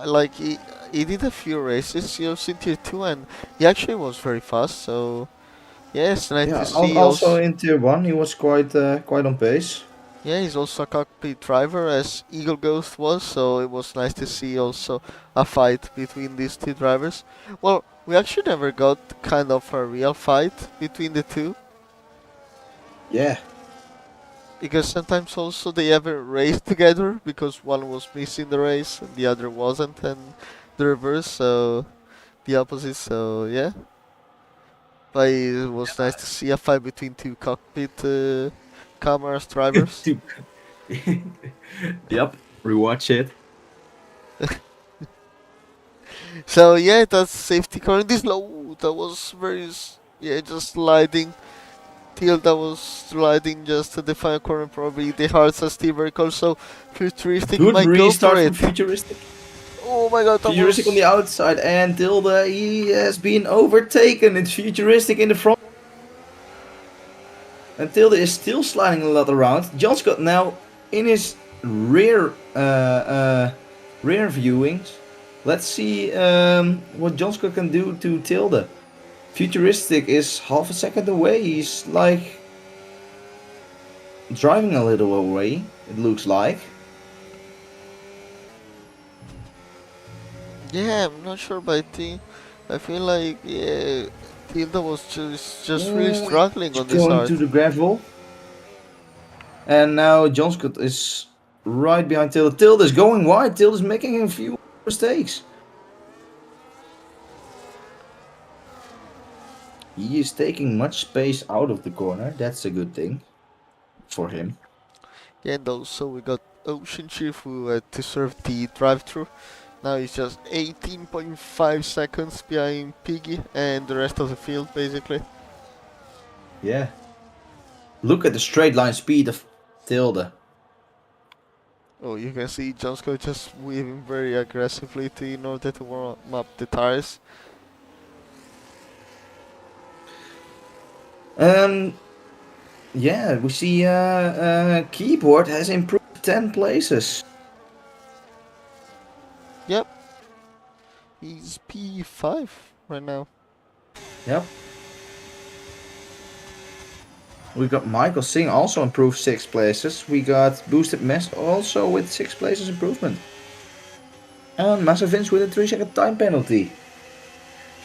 Like he did a few races, in tier 2, and he actually was very fast. So yeah, it's nice to Yeah. see. Also Also, in tier 1, he was quite on pace. yeah, he's also a cockpit driver as Eagle Ghost was. So it was nice to see also a fight between these two drivers. Well, we actually never got kind of a real fight between the two. Yeah. Because sometimes also they ever race together because one was missing the race and the other wasn't, and the reverse, so the opposite. So yeah, but it was nice to see a fight between two cockpit cameras drivers. Yep. Rewatch it. So yeah, that's safety car in this low. That was just sliding. Till that was sliding just to the final corner, probably the hardest vehicle. So futuristic Good might go for restart from it. Futuristic. Oh my god, that Futuristic on the was. outside, and Tilda, he has been overtaken. It's Futuristic in the front. And Tilda is still sliding a lot around. John Scott now in his rear viewings. Let's see what John Scott can do to Tilda. Futuristic is half a second away. He's like driving a little away, it looks like. Yeah, I'm not sure, but I feel like Tilda was just really Oh, struggling he's on this going hard. to the gravel. And now John Scott is right behind Tilda. Tilda's going wide. Tilda's making a few mistakes. He is taking much space out of the corner. That's a good thing for him. Yeah, and also we got Ocean Chief who had to serve the drive-through. Now he's just 18.5 seconds behind Piggy and the rest of the field, basically. Yeah. Look at the straight line speed of Tilda. Oh, you can see Johnsko just weaving very aggressively in order to warm up the tires. Um, yeah, we see keyboard has improved 10 places. Yep, he's P5 right now. Yep. We got Michael Singh also improved 6 places. We got Boosted Mess also with 6 places improvement. And Massa Vince with a 3-second time penalty.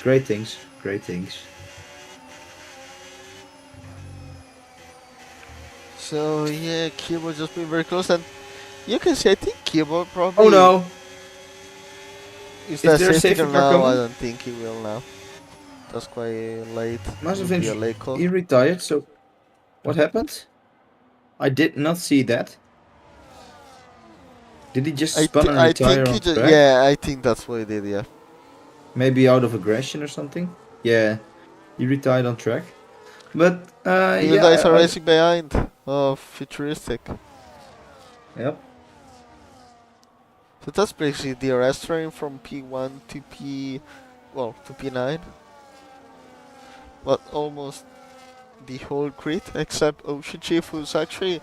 Great things, great things. So yeah, Keyboard just been very close, and you can see I think Keyboard Oh probably no! is Is that there a safety safety car car now. I coming? don't think he will now. That's quite late. It Massa will be a Vince, late call. he retired, so what happened? I did not see that. Did he just spun and I retire think he on just track? I think that's what he did. Yeah. Maybe out of aggression or something? Yeah, he retired on track. But You yeah, guys are racing behind. Oh, futuristic. yep. So that's basically the arrest train from P1 to to P9. But almost the whole grid except Ocean Chief, who's actually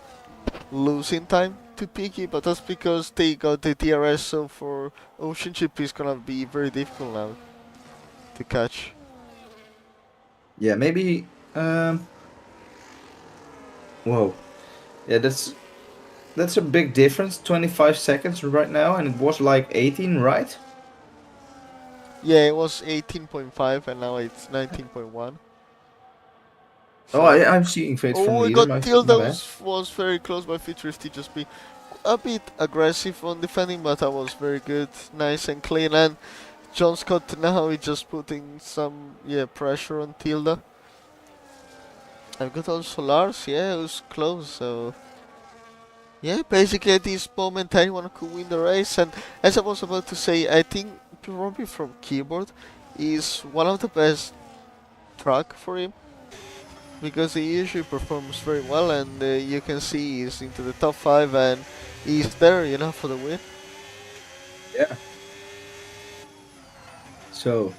losing time to Piggy, but that's because they got the DRS, so for Ocean Chief it's gonna be very difficult now to catch. Yeah, maybe. Whoa. Yeah, that's a big difference. 25 seconds right now, and it was like 18, right? Yeah, it was 18.5 and now it's 19.1. Oh, So, I'm seeing fades from oh, we leader. got My Tilda bad. was very close by Futuristic, just be a bit aggressive on defending, but that was very good, nice and clean. And John Scott now is just putting some pressure on Tilda. I've got also Lars, yeah, it was close. So yeah, basically at this moment anyone could win the race. And as I was about to say, I think Robbie from Keyboard is one of the best track for him because he usually performs very well, and you can see he's into the top 5 and he's there, for the win. Yeah. So.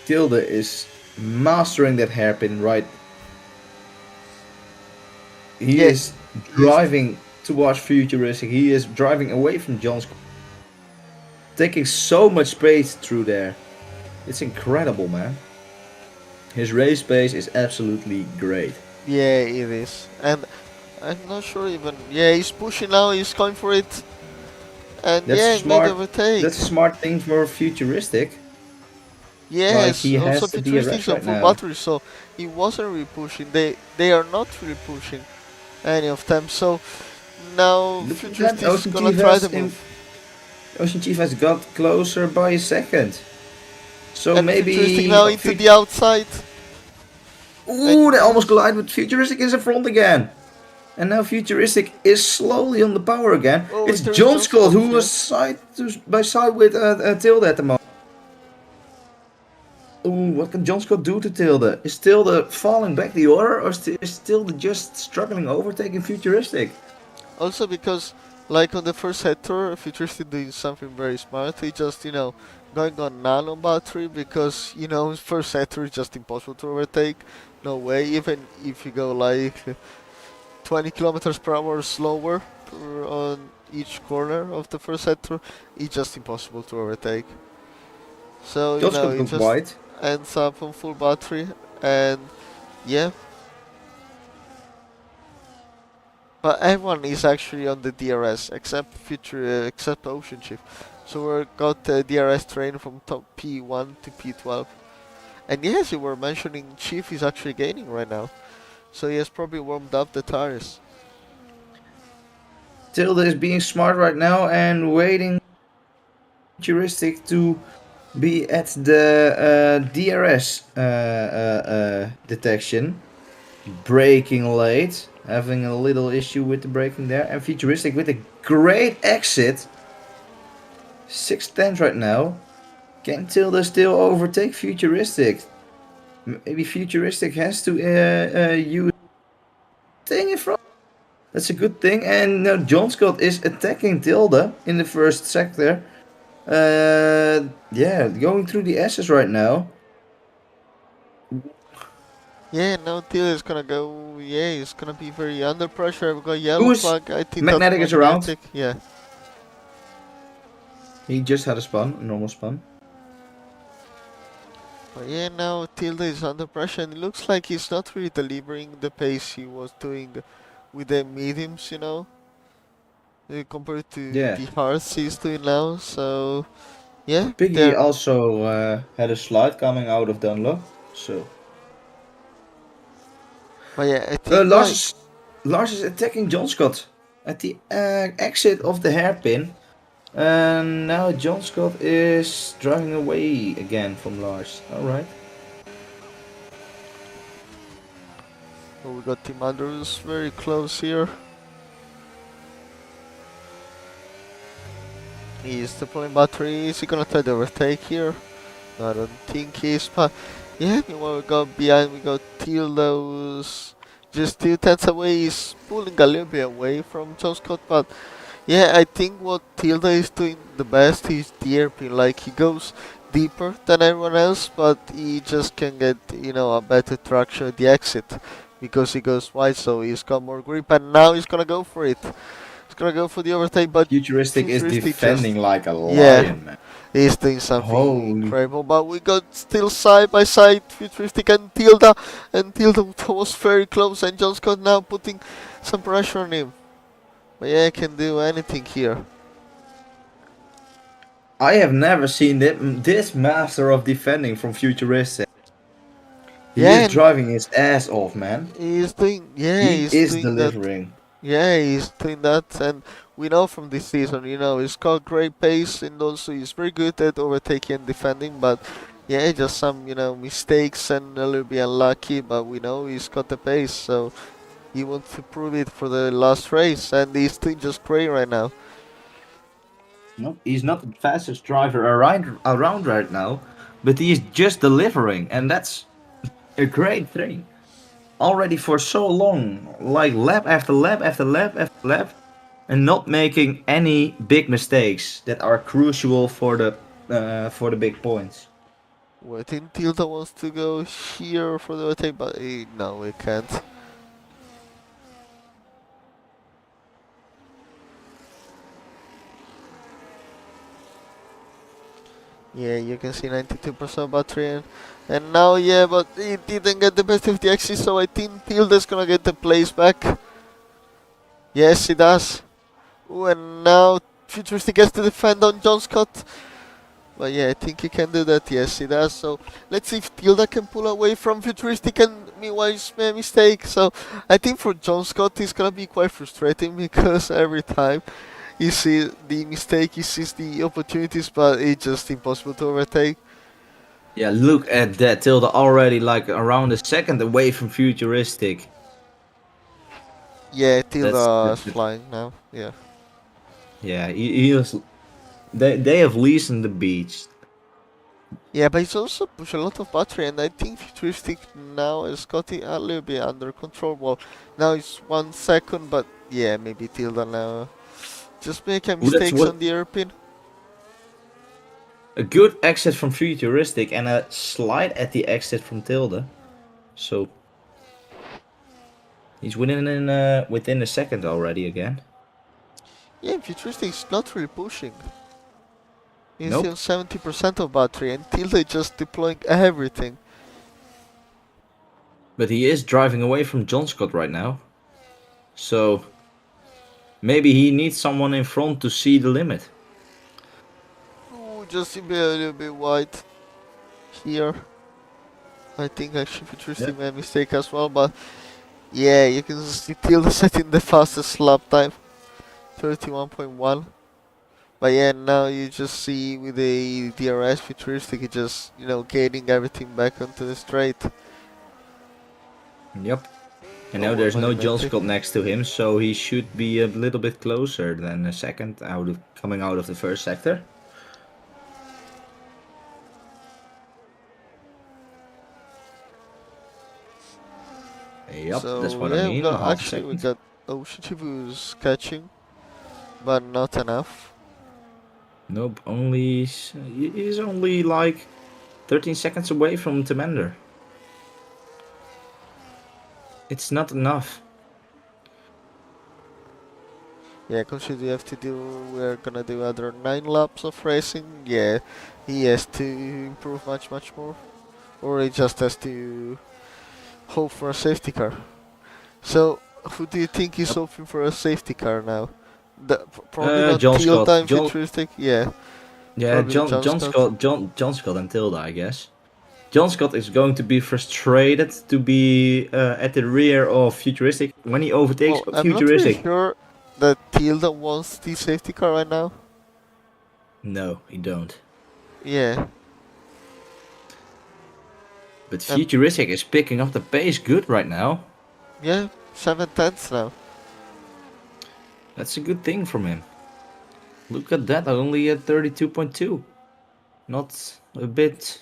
Tilde is mastering that hairpin right. He Yeah, is driving towards Futuristic. He is driving away from John Scott. Taking so much space through there. It's incredible, man. His race pace is absolutely great. yeah, it is. And I'm not sure even. Yeah, he's pushing now, he's going for it. And That's yeah, made smart. overtake. That's a smart thing for Futuristic. Like Yes, he also has the Futuristic's DRS on right full now. battery, so he wasn't really pushing. They are not really pushing any of them. So now Look at that. Futuristic's gonna try the move. Ocean Chief has got closer by a second. So And Futuristic maybe. now into the outside. Ooh, they almost collide, but Futuristic is in front again. And now Futuristic is slowly on the power again. Oh, It's there is John John Scott Scott, who yeah. was by side with Tilde at the moment. Ooh, what can John Scott do to Tilde? Is Tilde falling back the order, or is Tilde just struggling overtaking Futuristic? Also because, like on the first sector, Futuristic doing something very smart. He just, going on nano battery because, first sector is just impossible to overtake. No way, even if you go like 20 kilometers per hour slower on each corner of the first sector, it's just impossible to overtake. So, John Scott it got just wide. ends up on full battery, and yeah. But everyone is actually on the DRS except except Ocean Chief. So we got the DRS train from top P1 to P12. And yes, you were mentioning Chief is actually gaining right now. So he has probably warmed up the tires. Tilde is being smart right now and waiting Futuristic to be at the DRS detection. Braking late, having a little issue with the braking there, and Futuristic with a great exit. 6/10 right now. Can Tilde still overtake Futuristic? Maybe Futuristic has to use thing in front. That's a good thing. And now John Scott is attacking Tilde in the first sector. Yeah, going through the S's right now. Yeah, now Till is gonna go. Yeah, he's gonna be very under pressure. I've got yellow Who's flag. I think that's Magnetic is around? magnetic. Yeah. He just had a normal spun. But yeah, now Tilda is under pressure, and it looks like he's not really delivering the pace he was doing with the mediums, compared to Yeah. the hards he's doing now. So, yeah. Piggy also had a slide coming out of Dunlop, so. But yeah, I think Lars is attacking John Scott at the exit of the hairpin. And now John Scott is driving away again from Lars. Alright. oh, we got Tim Andrews very close here. He's deploying battery. Is he gonna try to overtake here? I don't think he's. But yeah, meanwhile we got behind. We got Tildo's just 2 tenths away. He's pulling a little bit away from John Scott, but yeah, I think what Tilda is doing the best is the airpin. Like he goes deeper than everyone else, but he just can get a better traction at the exit because he goes wide, so he's got more grip, and now he's gonna go for it. He's gonna go for the overtake, but Futuristic is Futuristic defending just, like a yeah, lion, man. he's doing something Holy. incredible. But we got still side by side, Futuristic and Tilda was very close, and John Scott now putting some pressure on him. But yeah, can do anything here. I have never seen this master of defending from Futuristic. He Yeah, is and driving his ass off, man. he's doing, yeah, He he's is doing that. delivering. Yeah, he's doing that, and we know from this season, he's got great pace, and also he's very good at overtaking and defending, but yeah, just some, mistakes and a little bit unlucky, but we know he's got the pace, so he wants to prove it for the last race, and he's doing just great right now. No, he's not the fastest driver around right now, but he is just delivering, and that's a great thing. Already for so long, like lap after lap after lap after lap, and not making any big mistakes that are crucial for the big points. Well, I think Tilda wants to go here for the overtake, but no, we can't. Yeah, you can see 92% battery, and now, yeah, but he didn't get the best of the exit, so I think Tilda's gonna get the place back. Yes, he does. Ooh, and now Futuristic gets to defend on John Scott. But yeah, I think he can do that. Yes, he does. So let's see if Tilda can pull away from Futuristic and meanwhile he's made a mistake. So I think for John Scott it's gonna be quite frustrating because every time he sees the mistake, he sees the opportunities, but it's just impossible to overtake. Yeah, look at that. Tilda already like around a second away from Futuristic. Yeah, Tilda's That's flying now. Yeah. yeah, he was. They have leased the beach. Yeah, but he's also pushed a lot of battery, and I think Futuristic now has got it a little bit under control. Well, now it's 1 second, but yeah, maybe Tilda now just making Well, that's mistakes what on the airpin. a good exit from Futuristic and a slide at the exit from Tilda. So he's within a second already again. Yeah, Futuristic's not really pushing. He's Nope. still 70% of battery, and Tilda just deploying everything. But he is driving away from John Scott right now. So maybe he needs someone in front to see the limit. Ooh, just a little bit wide here. I think actually Futuristic made a mistake as well, but yeah, you can see Tilda setting the fastest lap time, 31.1. But yeah, now you just see with the DRS Futuristic, he just, gaining everything back onto the straight. Yep. And now there's no John Scott next to him, so he should be a little bit closer than a second coming out of the first sector. Yep, So that's what yeah, I mean. we got Oshichibu's catching, but not enough. Nope, he's only like 13 seconds away from Temander. It's not enough. Yeah, consider we're gonna do other 9 laps of racing. Yeah, he has to improve much more, or he just has to hope for a safety car. So, who do you think is hoping for a safety car now? Probably not John Tilda Scott. and Futuristic. Yeah. Yeah, Probably John Scott and Tilda, I guess. John Scott is going to be frustrated to be at the rear of Futuristic when he overtakes Well, I'm Futuristic. not really sure that Tilda wants the safety car right now. No, he don't. Yeah. But Futuristic is picking up the pace good right now. Yeah, 7/10 now. That's a good thing from him. Look at that, only at 32.2. Not a bit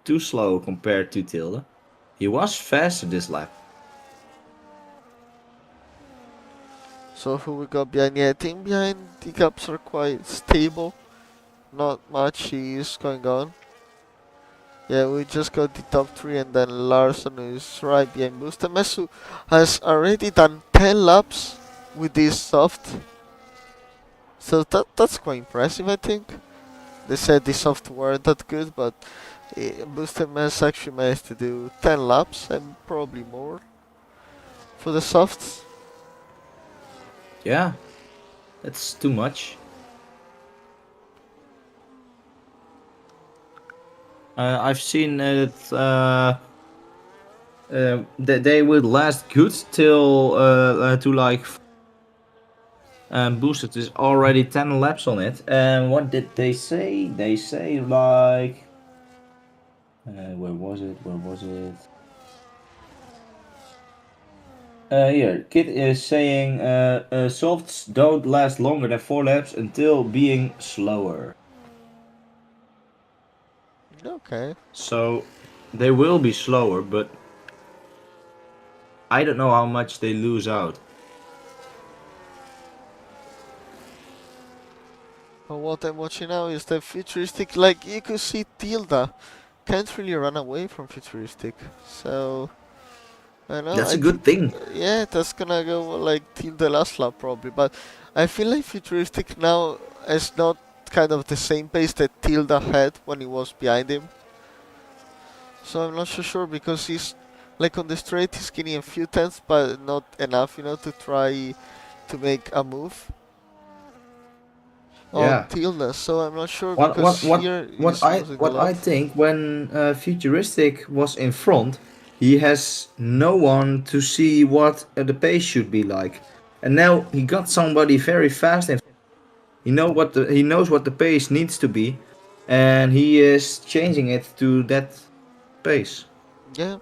too slow compared to Tilda. He was faster this lap. So who we got behind? Yeah, I think behind the gaps are quite stable. Not much is going on. Yeah, we just got the top 3 and then Larson is right behind Bustamesu has already done 10 laps with this soft. So that's quite impressive, I think. They said the softs weren't that good, but Boosted Mass actually managed to do 10 laps and probably more for the softs. Yeah, that's too much. I've seen it. That they would last good till to like. Boosted is already 10 laps on it. And what did they say? They say like. Where was it? Where was it? Here, Kit is saying softs don't last longer than 4 laps until being slower. Okay. So they will be slower, but I don't know how much they lose out. But what I'm watching now is the futuristic. Like you could see, Tilda can't really run away from futuristic. So I know. That's I a good think thing. yeah, that's gonna go like till the last lap probably. But I feel like futuristic now is not kind of the same pace that Tilda had when he was behind him. So I'm not so sure because he's like on the straight he's getting a few tenths but not enough, to try to make a move on Yeah. Tilda. So I'm not sure What because what what here he's losing a what I lot. think when Futuristic was in front, he has no one to see what the pace should be like, and now he got somebody very fast and he knows what the pace needs to be, and he is changing it to that pace. Yeah,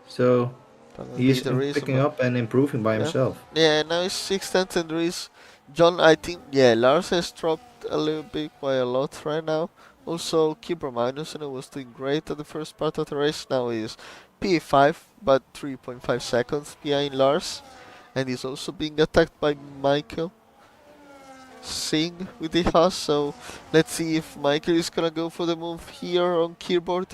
So that would he be is the reason. picking But up and improving by yeah, himself. yeah. Now it's 6 tenths and there is John. I think yeah, Lars has dropped a little bit, quite a lot right now. Also, Kibra Magnussen was doing great at the first part of the race. Now he's P5, but 3.5 seconds behind Lars, and he's also being attacked by Michael Singh with the Haas. So let's see if Michael is gonna go for the move here on keyboard.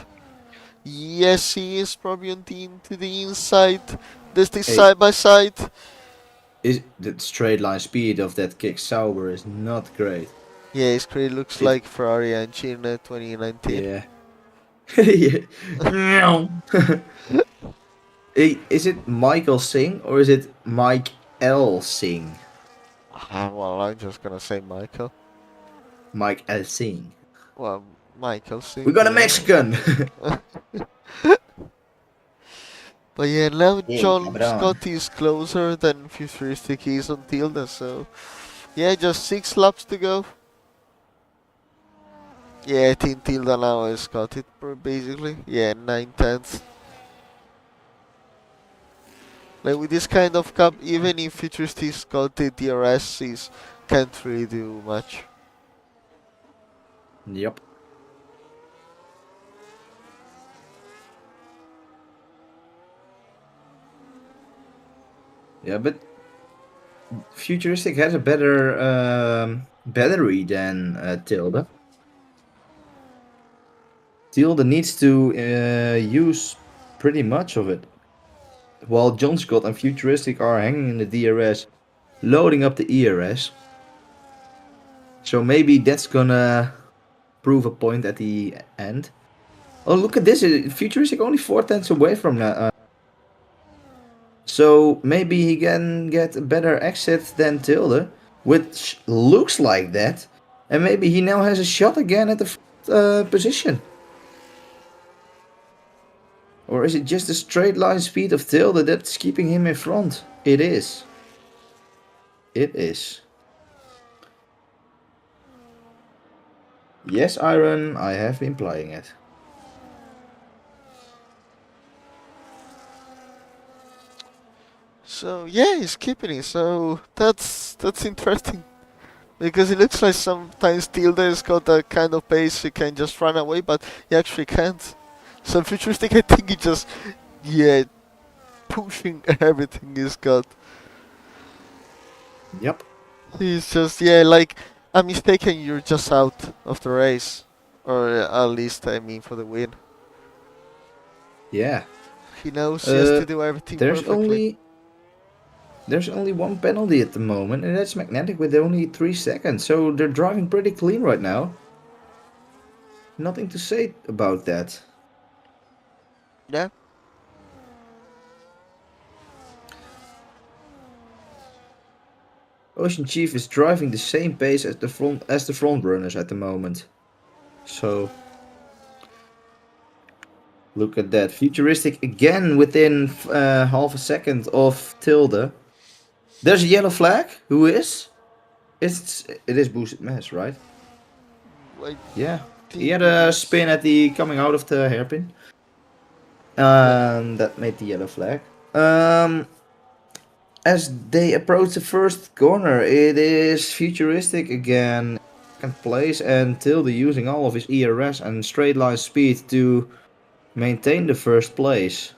Yes, he is probably on to the inside. There's the Hey, side by side. is the straight line speed of that kick Sauber is not great. Yeah, his career looks It like Ferrari engine 2019. yeah. Yeah. Hey, is it Michael Singh or is it Mike L Singh? Well, I'm just gonna say Michael. Mike L Singh. Well, Michael We Singh, got a yeah. Mexican. But yeah, now Hey, John cabrón. Scott is closer than Futuristic is on Tilda, so yeah, just 6 laps to go. Yeah, I think Tilda now has got it basically. Yeah, 9 tenths. Like with this kind of cup, even if Futuristic's got the DRS, he can't really do much. Yep. Yeah, but Futuristic has a better battery than Tilda. Tilda needs to use pretty much of it, while John Scott and Futuristic are hanging in the DRS, loading up the ERS. So maybe that's gonna prove a point at the end. Oh, look at this! Futuristic only 4 tenths away from that. So maybe he can get a better exit than Tilde, which looks like that. And maybe he now has a shot again at the position. Or is it just the straight line speed of Tilde that's keeping him in front? It is. It is. Yes, Iron, I have been playing it. So yeah, he's keeping it. So that's interesting because it looks like sometimes Tilda has got that kind of pace he can just run away, but he actually can't. So Futuristic, I think he just yeah pushing everything he's got. Yep. He's just yeah like a mistake and you're just out of the race, or at least I mean for the win. Yeah. He knows he has to do everything There's perfectly. only There's only one penalty at the moment, and that's Magnetic with only 3 seconds. So they're driving pretty clean right now. Nothing to say about that. Yeah. Ocean Chief is driving the same pace as the front runners at the moment. So look at that. Futuristic again within half a second of Tilde. There's a yellow flag. Who is? It is Boosted Mass, right? I Yeah. He think had it a is. spin at the coming out of the hairpin. That made the yellow flag. As they approach the first corner, it is Futuristic again, second place, and Tilde using all of his ERS and straight line speed to maintain the first place.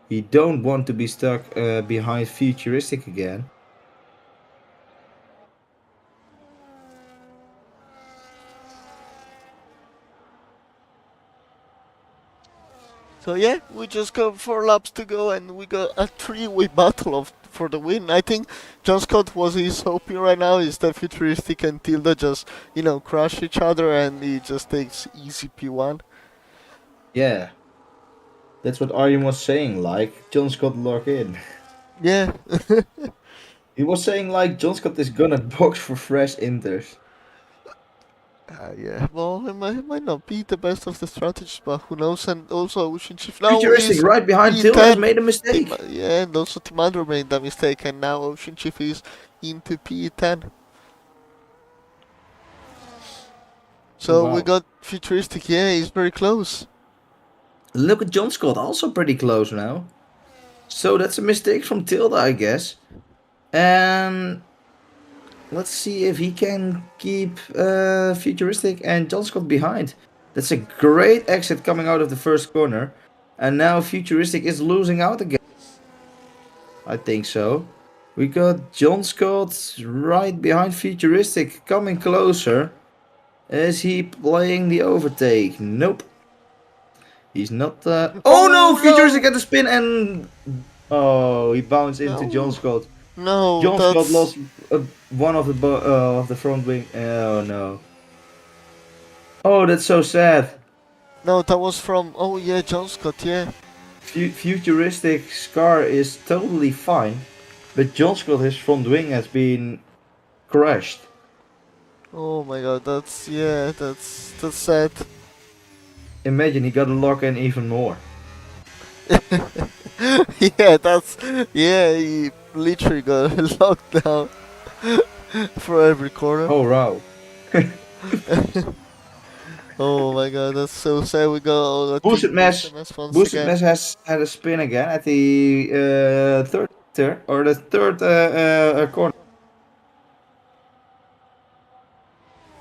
He don't want to be stuck behind Futuristic again. So yeah, we just got 4 laps to go, and we got a three-way battle for the win. I think John Scott was his hoping right now is that Futuristic and Tilda just crush each other, and he just takes easy P1. Yeah. That's what Arjen was saying, like, John Scott lock in. Yeah. He was saying, like, John Scott is gonna box for fresh inters. Yeah, well, it might not be the best of the strategies, but who knows? And also, Ocean Chief now Futuristic is right behind Tilde has P10. made a mistake. Yeah, and also Timandro made that mistake, and now Ocean Chief is into P10. So we Wow. got Futuristic, yeah, he's very close. Look at John Scott, also pretty close now. So that's a mistake from Tilda, I guess. And let's see if he can keep Futuristic and John Scott behind. That's a great exit coming out of the first corner. And now Futuristic is losing out again. I think so. We got John Scott right behind Futuristic, coming closer. Is he playing the overtake? Nope. He's not. Oh no! Futuristic at the spin and. Oh, he bounced into John No, Scott. no, John Scott that's lost one of the front wing. Oh no. Oh, that's so sad. no, that was from. Oh yeah, John Scott, yeah. Futuristic's car is totally fine, but John Scott, his front wing has been crushed. Oh my God, that's sad. Imagine he got to lock in even more. Yeah, he literally got locked down for every corner. Oh wow. Oh my God, that's so sad. We got Boosted Mess. once Boosted again. Mess has had a spin again at the third corner.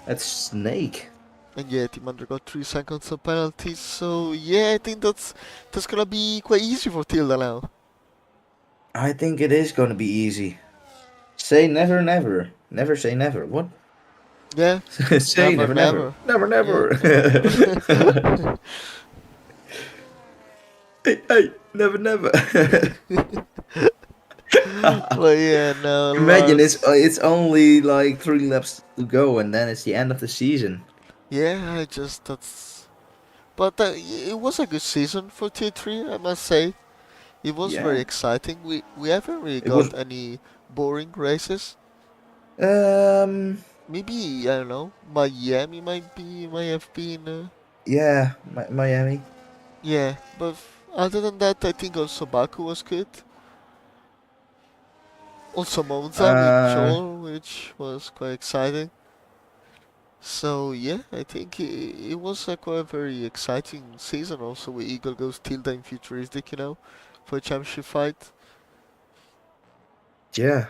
That's Snake. And yeah, Team Under got 3 seconds of penalties. So yeah, I think that's gonna be quite easy for Tilda now. I think it is gonna be easy. Say never, never. Never say never. What? Yeah. Say never, never. Never, never. Yeah. Hey, never, never. But yeah, no. Imagine Lars. it's only like 3 laps to go, and then it's the end of the season. Yeah, that's. But it was a good season for T3, I must say. It was very Yeah. exciting. We haven't really It was. got any boring races. Um. Maybe I don't know. Miami might have been. Yeah. Miami. Yeah, but other than that, I think also Baku was good. Also Monza with Uh. Joel, which was quite exciting. So yeah, I think it was a quite very exciting season. Also with Eagle goes Tilda in Futuristic, for a championship fight. Yeah.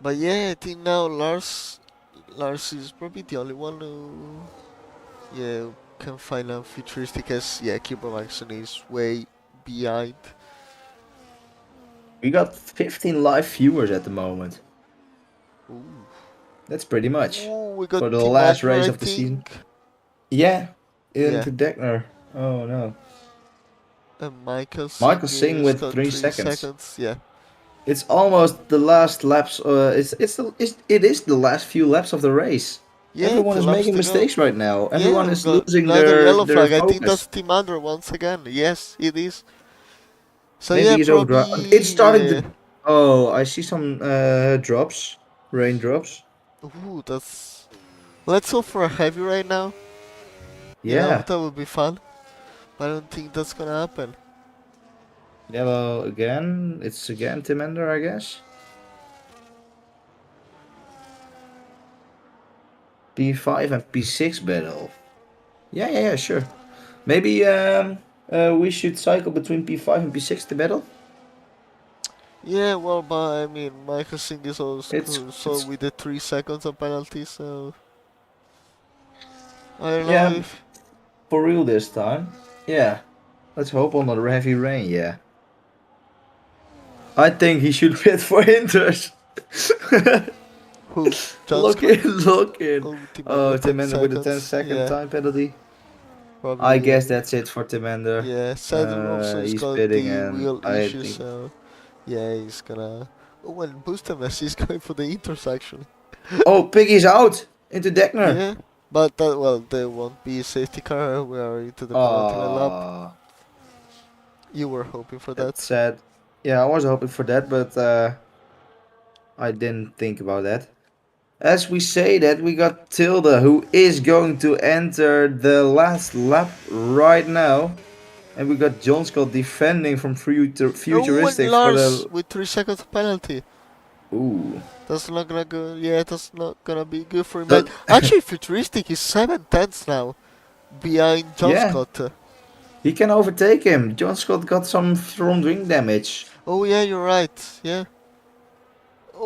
But yeah, I think now Lars is probably the only one who can find out Futuristic as Kibble Maxson is way behind. We got 15 live viewers at the moment. Ooh. That's pretty much Ooh, we got for the Team last Adler, race I of the season. think. Yeah. Yeah. into Deckner. Oh no. And Michael Michael Singh Singh has with got 3 3 seconds. seconds. Yeah. It's almost the last laps. It is the last few laps of the race. Yeah, Everyone 2 is laps making to go. mistakes right now. Yeah, Everyone we is got losing another yellow their flag. I think focus. that's Team Under once again. Yes, it is. So Maybe yeah, he's overdrive. It's probably starting yeah. to. Oh, I see some drops, raindrops. Ooh, that's. Let's hope for a heavy right now. You know, Yeah, that would be fun. I don't think that's gonna happen. yellow again. It's again Tim Ender, I guess. P5 and P6 battle. Yeah, sure. Maybe we should cycle between P5 and P6 to battle. Yeah, well, but I mean, Michael Singh is It's also it's with the 3 seconds of penalty, so I don't know yeah, if. for real this time. Yeah, let's hope on the heavy rain. Yeah, I think he should bid for Inters. Who? John Look Scott? in, look in. Oh, Tim Under Oh, 10 Tim Ender with a 10 seconds. second Yeah, time penalty. I probably. guess that's it for Tim Ender. Yeah, Sadler Robson's He's got bidding, the and wheel I issue, think. so yeah, he's gonna. Oh, and Bustamesse is going for the intersection. Oh, Piggy's out into Deckner. Yeah, but that, well, there won't be a safety car. We are into the penalty lap. Oh, You were hoping for that's that. sad. Yeah, I was hoping for that, but I didn't think about that. As we say that, we got Tilda, who is going to enter the last lap right now. And we got John Scott defending from Oh, and Futuristic for Lars the... with 3 seconds penalty. Ooh. That's not gonna go. Yeah, that's not gonna be good for him. But That, actually, Futuristic is 7 tenths now behind John yeah, Scott. he can overtake him. John Scott got some front wing damage. Oh yeah, you're right. Yeah.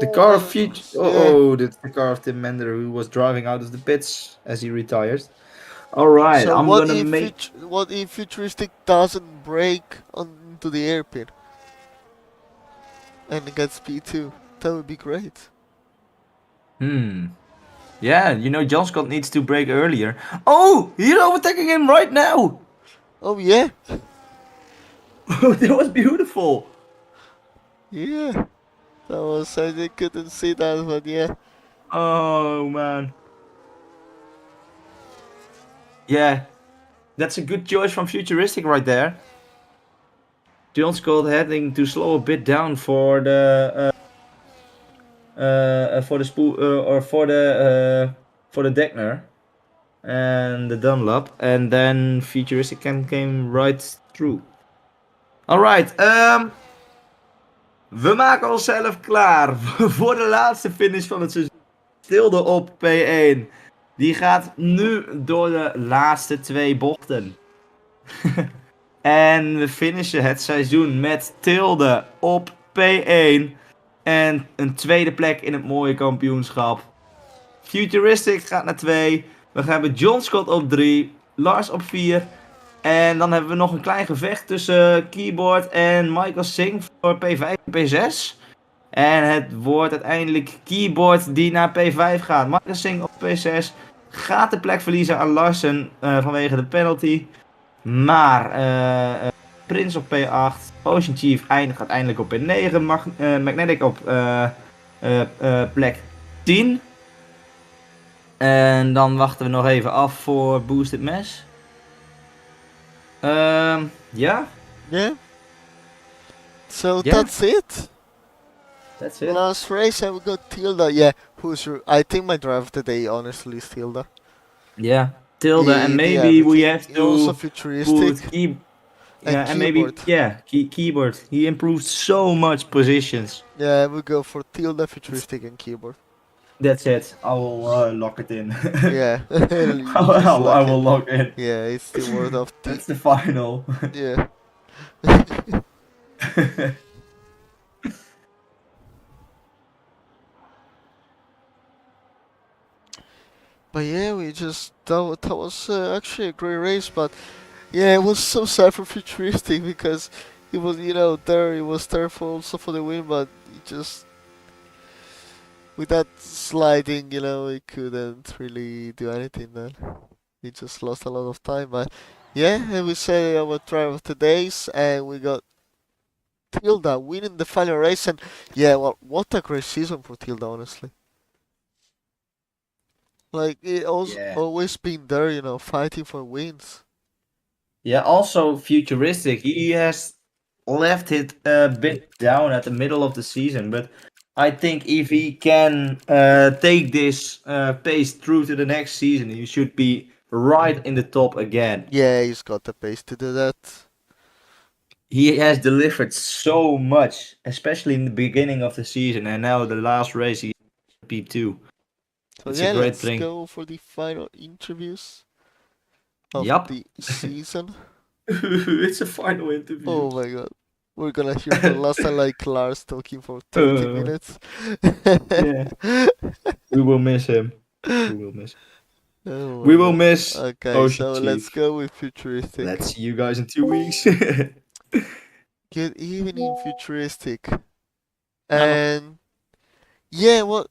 The Oh, car of very Future... nice. Yeah. Oh, that's the car of Tim Mender, who was driving out of the pits as he retires. Alright, So I'm gonna make... what if Futuristic doesn't brake onto the airpin and gets P2? That would be great. Hmm. Yeah, you know, John Scott needs to brake earlier. Oh, he's overtaking him right now. Oh yeah, That was beautiful. yeah. That was I couldn't see that, but yeah. Oh, man. Yeah, that's a good choice from Futuristic right there. John Scott heading to slow a bit down for the spool or for the Deckner and the Dunlop, and then Futuristic came right through. Alright, we maken onszelf klaar voor de laatste finish van het seizoen. Tilde op P1. Die gaat nu door de laatste 2 bochten. En we finishen het seizoen met Tilde op P1. En een tweede plek in het mooie kampioenschap. Futuristic gaat naar 2. We hebben John Scott op 3. Lars op 4. En dan hebben we nog een klein gevecht tussen Keyboard en Michael Singh voor P5 en P6. En het wordt uiteindelijk Keyboard die naar P5 gaat. Michael Singh op P6 gaat de plek verliezen aan Larsen vanwege de penalty. Maar Prins op P8. Ocean Chief eindigt uiteindelijk op P9. Magnetic op plek 10. En dan wachten we nog even af voor Boosted Mesh. Ja. Yeah. So Yeah. that's it. That's it. Last race, and we got Tilda. Yeah, who's your? I think my driver of the day, honestly, is Tilda. Yeah. Tilda, and maybe we everything. have Also to futuristic. put key. And Yeah, and maybe Keyboard. Keyboard. He improved so much positions. Yeah, we go for Tilda, futuristic, and Keyboard. That's it. I will lock it in. Yeah. I will lock in. Yeah, it's the word of T. That's the final. Yeah. But yeah, we just that was actually a great race. But yeah, it was so sad for futuristic because it was there it was there for also for the win, but it just with that sliding, we couldn't really do anything then. He just lost a lot of time, but yeah, and we said our driver of the days, and we got Tilda winning the final race, and yeah, well, what a great season for Tilda, honestly. Like it Yeah. always been there, fighting for wins. Yeah, also futuristic. He has left it a bit down at the middle of the season, but I think if he can take this pace through to the next season, he should be right in the top again. Yeah, he's got the pace to do that. He has delivered so much, especially in the beginning of the season, and now the last race he P2. So It's a yeah, great let's thing. go for the final interviews of Yup. the season. It's a final interview. Oh my god. We're gonna hear for the last time like Lars talking for 30 Uh, minutes. yeah, we will miss him. We will miss. Oh We my will god. miss Okay, Ocean so let's Chief. go with futuristic. Let's see you guys in 2 weeks. Good evening, futuristic. Hello. And yeah, well,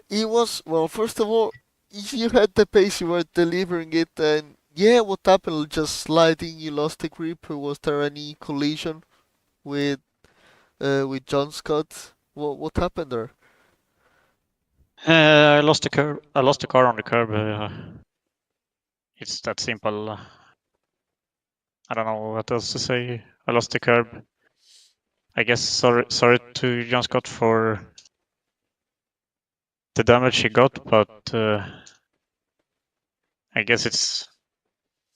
it was, well, first of all, you had the pace, you were delivering it, and yeah, what happened? Just sliding, you lost the grip, or was there any collision with John Scott? What happened there? I lost the curb. I lost the car on the curb. It's that simple. I don't know what else to say. I lost the curb. I guess sorry to John Scott for the damage he got, but I guess it's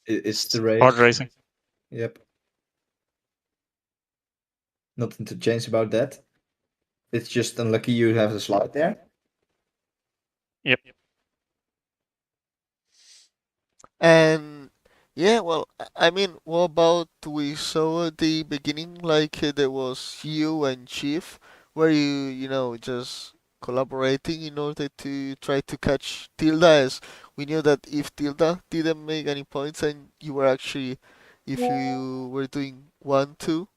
It's the hard race. racing. Yep. Nothing to change about that. It's just unlucky you have a slide there. Yep. And yeah, well, I mean, what about we saw at the beginning, like there was you and Chief, where just collaborating in order to try to catch Tilda, as we knew that if Tilda didn't make any points and you were actually, if you were doing 1-2,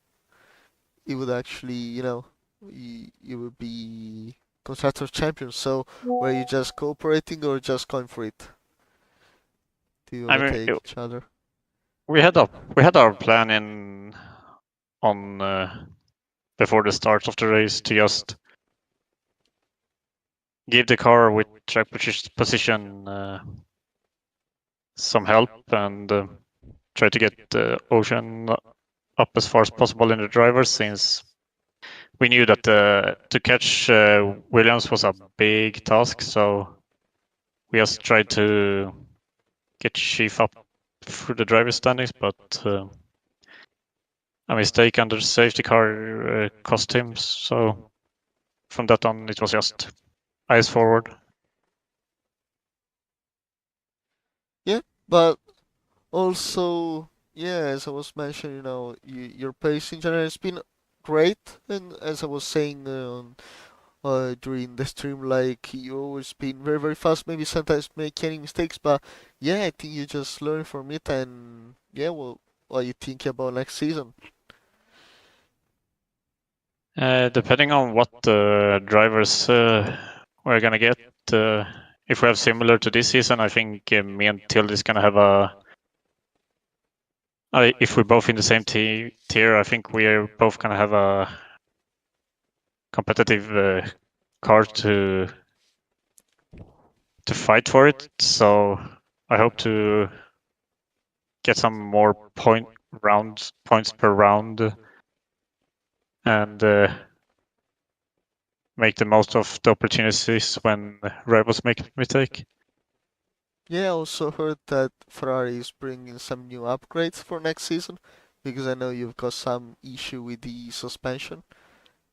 it would actually, you would be constructor champion. So were you just cooperating or just going for it to I mean, overtake each other? we had our plan in on before the start of the race to just give the car with track position some help and try to get Ocean up as far as possible in the drivers, since we knew that to catch Williams was a big task. So we just tried to get Chief up through the driver standings, but a mistake under the safety car cost him. So from that on, it was just eyes forward. Yeah, but also, yeah, as I was mentioning, your pace in general has been great, and as I was saying during the stream, like you always been very very fast. Maybe sometimes make any mistakes, but yeah, I think you just learn from it, and yeah, well, what you think about next season? Depending on what drivers we're gonna get, if we have similar to this season, I think me and Tilde is gonna have a. If we're both in the same tier, I think we're both gonna have a competitive car to fight for it. So I hope to get some more points per round, and make the most of the opportunities when rivals make a mistake. Yeah, I also heard that Ferrari is bringing some new upgrades for next season, because I know you've got some issue with the suspension,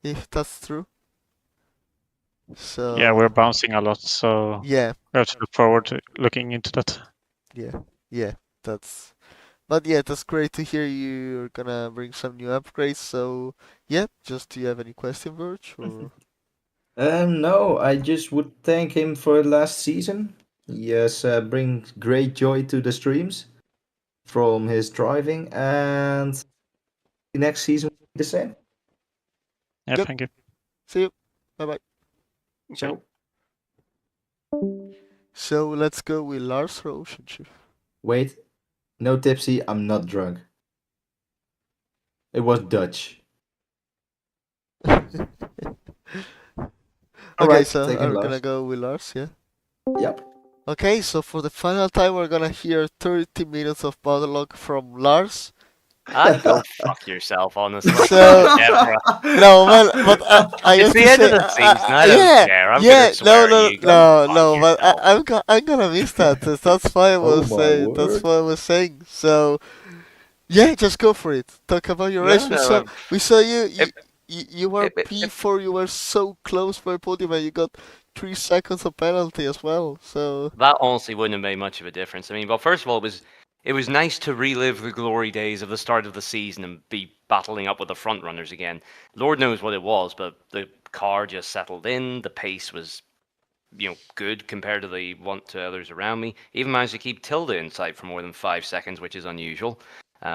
if that's true. Yeah, we're So bouncing a lot, so yeah, we have to look forward to looking into that. yeah, yeah. That's But yeah, that's great to hear you're gonna bring some new upgrades. So yeah, just do you have any question, Verge? Or No, I just would thank him for last season. He has bring great joy to the streams from his driving, and next season will be the same. Yeah, yep. thank you. See you. Bye bye. Ciao. So let's go with Lars or Ocean Chief. Wait, no tipsy, I'm not drunk. It was Dutch. Okay, Alright, so taking I'm gonna Lars. go with Lars, yeah? Yep. Okay, so for the final time, we're gonna hear 30 minutes of monologue from Lars. I'd go fuck yourself, honestly. So, Whatever. no, well, but I It's have the to end of say, the season. I don't yeah, care. I'm gonna yeah, no, swear at no, you. Go no, fuck no, but yourself. I'm gonna miss that. That's why I Oh was my saying. That's word. what I was saying. So, yeah, just go for it. Talk about your race. No, We no. saw, we saw you. If, You were if P4. You were so close for a podium, and you got 3 seconds of penalty as well. So, that honestly wouldn't have made much of a difference. I mean, well, first of all, it was nice to relive the glory days of the start of the season and be battling up with the front runners again. Lord knows what it was, but the car just settled in. The pace was, good compared to the one to others around me. Even managed to keep Tilda in sight for more than 5 seconds, which is unusual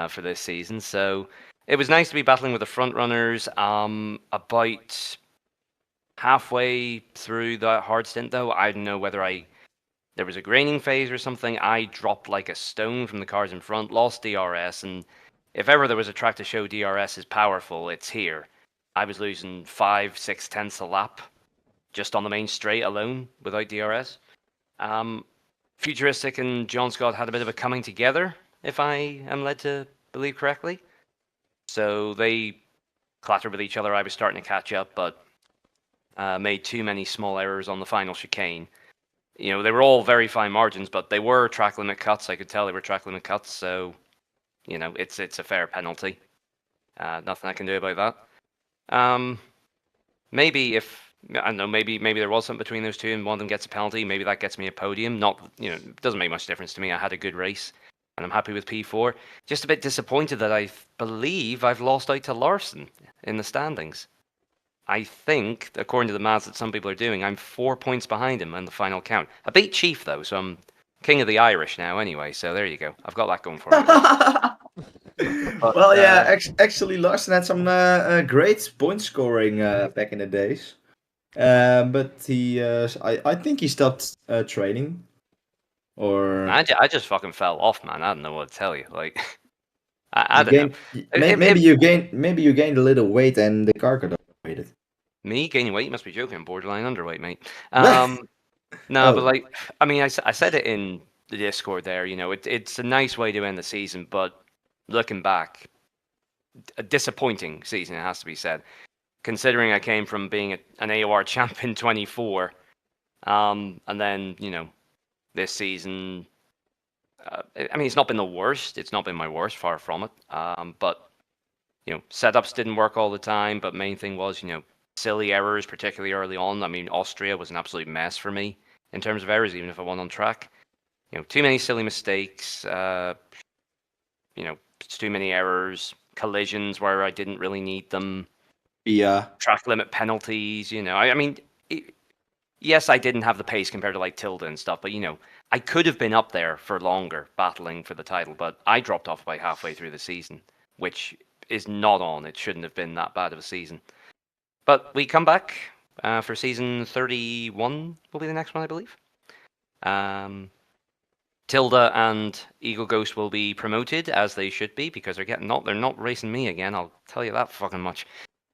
for this season. So it was nice to be battling with the front runners. About halfway through that hard stint, though, I don't know whether there was a graining phase or something. I dropped like a stone from the cars in front, lost DRS, and if ever there was a track to show DRS is powerful, it's here. I was losing 5, 6 tenths a lap just on the main straight alone without DRS. Futuristic and John Scott had a bit of a coming together, if I am led to believe correctly. So they clattered with each other. I was starting to catch up, but made too many small errors on the final chicane. They were all very fine margins, but they were track limit cuts. I could tell they were track limit cuts, so it's a fair penalty. Nothing I can do about that. Maybe if I don't know, maybe there was something between those two, and one of them gets a penalty. Maybe that gets me a podium. Not, it doesn't make much difference to me. I had a good race, and I'm happy with P4. Just a bit disappointed that I believe I've lost out to Larson in the standings. I think, according to the maths that some people are doing, I'm 4 points behind him in the final count. I beat Chief though, so I'm king of the Irish now. Anyway, so there you go. I've got that going for me. But, Well, yeah, actually, Larson had some great point scoring back in the days. But I think he stopped training. Or I just fucking fell off, man. I don't know what to tell you. Like, I you don't know. maybe you gained a little weight and the car got overweighted. Me gaining weight? You must be joking. I'm borderline underweight, mate. No, but Oh. like, I mean, I said it in the Discord there. It's a nice way to end the season, but looking back, a disappointing season, it has to be said. Considering I came from being an AOR champ in 24, and then this season. I mean, it's not been the worst. It's not been my worst, far from it. But setups didn't work all the time. But main thing was, silly errors, particularly early on. I mean, Austria was an absolute mess for me in terms of errors, even if I won on track. Too many silly mistakes. Too many errors, collisions where I didn't really need them. Yeah. Track limit penalties. I mean, yes, I didn't have the pace compared to like Tilda and stuff, but I could have been up there for longer battling for the title, but I dropped off by halfway through the season, which is not on. It shouldn't have been that bad of a season. But we come back for season 31 will be the next one, I believe. Tilda and Eagle Ghost will be promoted as they should be because they're not racing me again. I'll tell you that fucking much.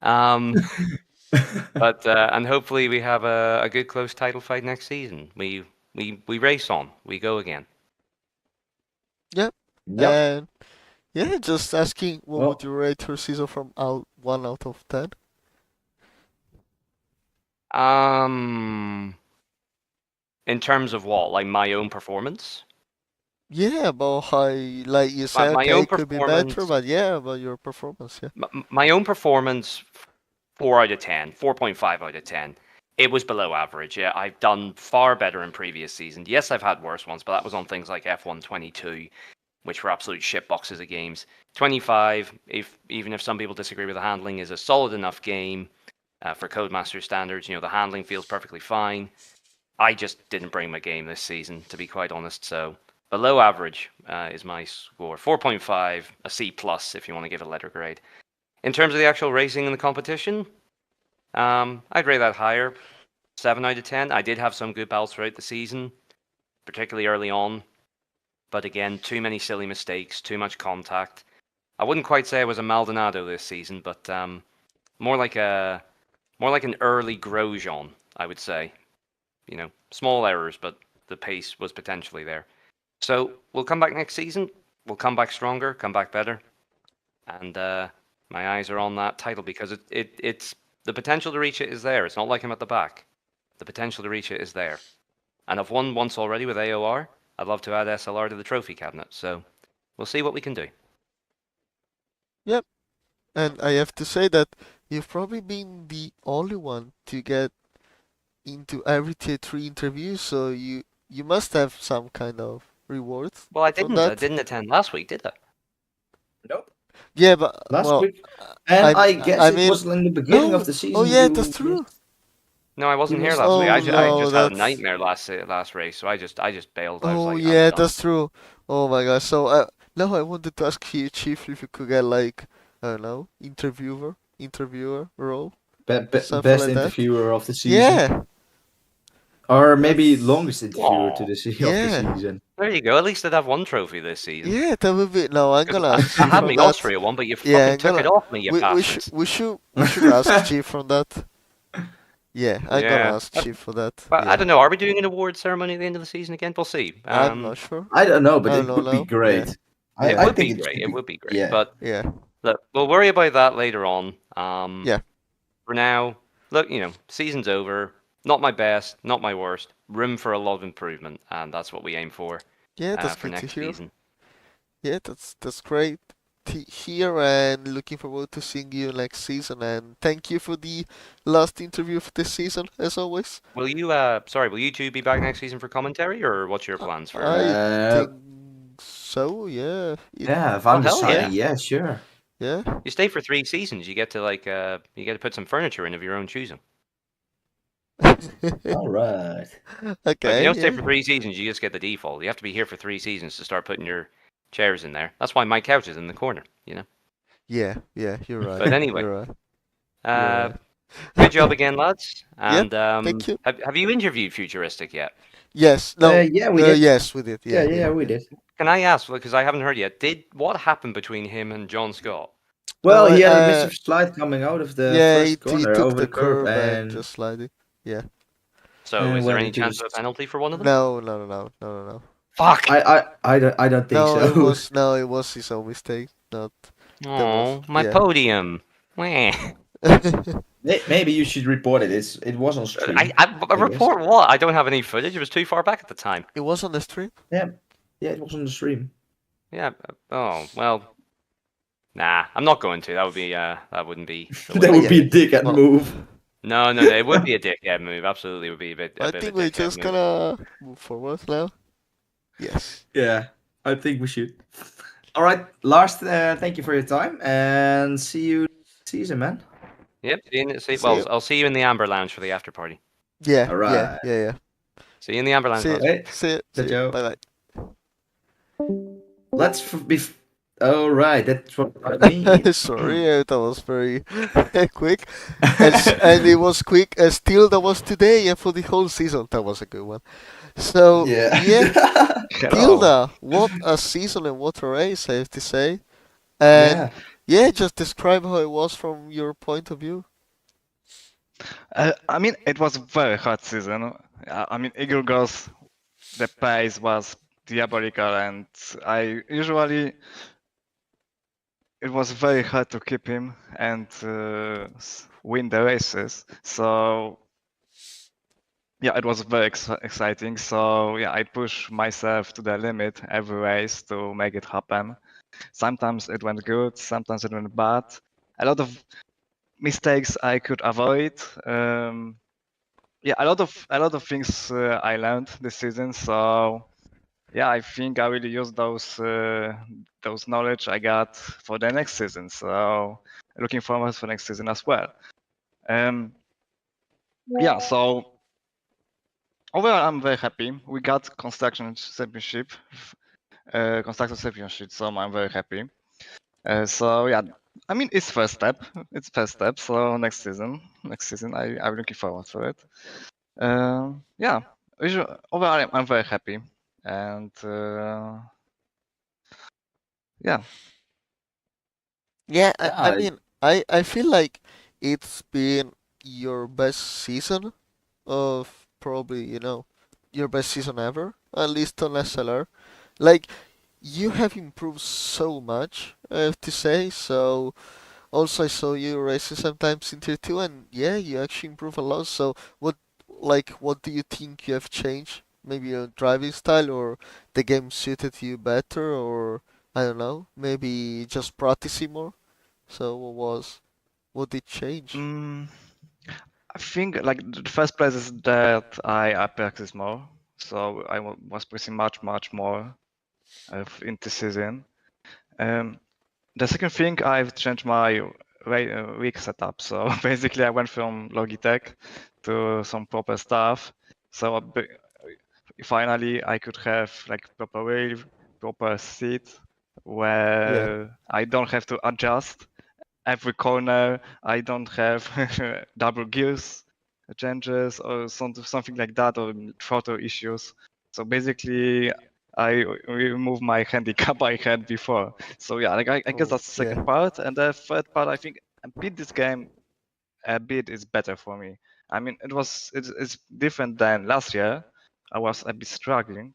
But and hopefully we have a good close title fight next season. We race on. We go again. yep. Yep. And yeah, just asking, what Well, would you rate her season from 1 out of 10? In terms of what, like my own performance? Yeah, about how, like you My, said, my okay, own it could be better, performance. but yeah, about your performance, yeah. My own performance. 4 out of 10, 4.5 out of 10. It was below average. Yeah, I've done far better in previous seasons. Yes, I've had worse ones, but that was on things like F1 22, which were absolute shitboxes of games. 25, even if some people disagree with the handling, is a solid enough game for Codemaster standards. The handling feels perfectly fine. I just didn't bring my game this season, to be quite honest. So below average is my score. 4.5, a C plus if you want to give it a letter grade. In terms of the actual racing in the competition, I'd rate that higher. 7 out of 10. I did have some good battles throughout the season, particularly early on. but again, too many silly mistakes, too much contact. I wouldn't quite say I was a Maldonado this season, but more like an early Grosjean, I would say. You know, small errors, but the pace was potentially there. So we'll come back next season. We'll come back stronger, come back better, and my eyes are on that title because it's the potential to reach it is there. It's not like I'm at the back. The potential to reach it is there, and I've won once already with AOR. I'd love to add SLR to the trophy cabinet. So we'll see what we can do. Yep. And I have to say that you've probably been the only one to get into every tier 3 interview, so you must have some kind of reward Well, I from didn't. I that. didn't attend last week, did I? Nope. Yeah, but Last well, week, and I'm- I guess I it mean, was in the beginning no. of the season. Oh yeah, you that's true. No, I wasn't here missed- last week. Oh, I no, just had a that's- nightmare last race, so I just bailed. I was Oh like, yeah, I'm done. that's true. Oh my gosh. So now I wanted to ask you, Chief, if you could get like, I don't know, interviewer role, something best like that. interviewer of the season, Yeah, or maybe That's- longest interviewer Aw, of the yeah. season. there you go. At least I'd have one trophy this season. Yeah, that would be. No, I'm 'Cause gonna ask I Chief had on my that. Austria one, but you Yeah, fucking I'm took it gonna. off me, you bastards. We should ask Chief from that. Yeah, I'm gonna Yeah. ask Chief for that. But Yeah. I don't know. Are we doing an award ceremony at the end of the season again? We'll see. I'm not sure. I don't know, but I it don't would be know. great. Yeah. It I would think be it great. should It be- would be great. Yeah. But Yeah. look, we'll worry about that later on. Yeah. For now, look, season's over. Not my best, not my worst. Room for a lot of improvement, and that's what we aim for. Yeah, that's For good to next hear. season. Yeah, that's great to hear, and looking forward to seeing you next season. And thank you for the last interview of this season, as always. Will you? Will you two be back next season for commentary, or what's your plans for? I think so. Yeah. Yeah, if I'm hell deciding, yeah. yeah, sure. Yeah. You stay for 3 seasons. You get to put some furniture in of your own choosing. All right. Like, Okay. you don't stay Yeah. for 3 seasons. You just get the default. You have to be here for 3 seasons to start putting your chairs in there. That's why my couch is in the corner. Yeah. Yeah. You're right. But anyway, You're right. uh, good job again, lads. And thank you. Have you interviewed Futuristic yet? Yes. No. Yeah, we did. Yes, we did. Yeah, Yeah. we did. Can I ask, because I haven't heard yet, what happened between him and John Scott? Well, No, he had a massive slide coming out of the Yeah, first he corner took over the the curb, and and just sliding. Yeah. So And is there went any into chance the of a penalty for one of them? No. Fuck! I don't think No, so. it was his own mistake. Not. Oh, my yeah. podium. Wah. Maybe you should report it. It was on stream. I guess. report what? I don't have any footage. It was too far back at the time. It was on the stream. Yeah, it was on the stream. Yeah. Oh well. Nah, I'm not going to. That would be. That wouldn't be. the That way- would be a dickhead Well- move. No, it would be a dickhead move. Absolutely, would be a bit. I bit think of a we're dickhead just move. gonna move forward now. Yes. Yeah, I think we should. All right, Lars. Thank you for your time, and see you next season, man. Yep. See Well, you. I'll see you in the Amber Lounge for the after party. Yeah. Alright. Yeah. See you in the Amber Lounge. See lads. you. Hey, See you. ciao, ciao. Bye bye. Let's be. All right, that's what I mean. Sorry, that was very quick. And it was quick. Still, that was today, and for the whole season, that was a good one. So, yeah, Tilda, what a season and what a race, I have to say. And yeah, just describe how it was from your point of view. I mean, it was a very hot season. I mean, Eagle Girls, the pace was diabolical, and I usually it was very hard to keep him and win the races. So yeah, it was very exciting. So yeah, I push myself to the limit every race to make it happen. Sometimes it went good, sometimes it went bad. A lot of mistakes I could avoid. Yeah, a lot of things I learned this season. So yeah, I think I really use those knowledge I got for the next season. So looking forward for next season as well. Yeah, so overall I'm very happy. We got construction championship, so I'm very happy. So yeah, I mean it's first step. It's first step. So next season I'm looking forward to it. Yeah, overall I'm very happy, and yeah. Yeah, Yeah, I mean, I feel like it's been your best season of probably, your best season ever, at least on SLR. Like, you have improved so much, I have to say. So, also, I saw you racing sometimes in Tier 2, and yeah, you actually improve a lot. So, what do you think you have changed? Maybe your driving style, or the game suited you better, or I don't know, maybe just practicing more? So, what did change? Mm, I think like the first place is that I practice more, so was pressing much more in the season. Um, the second thing, I've changed my rig setup. So basically, I went from Logitech to some proper stuff. So finally, I could have like proper wheel, proper seat, Yeah, where I don't have to adjust every corner. I don't have double gears changes or something like that, or throttle issues. So basically, I remove my handicap I had before. So yeah, like I guess oh, that's the yeah. second part, and the third part, I think I beat this game a bit is better for me. I mean, it's different than last year. I was a bit struggling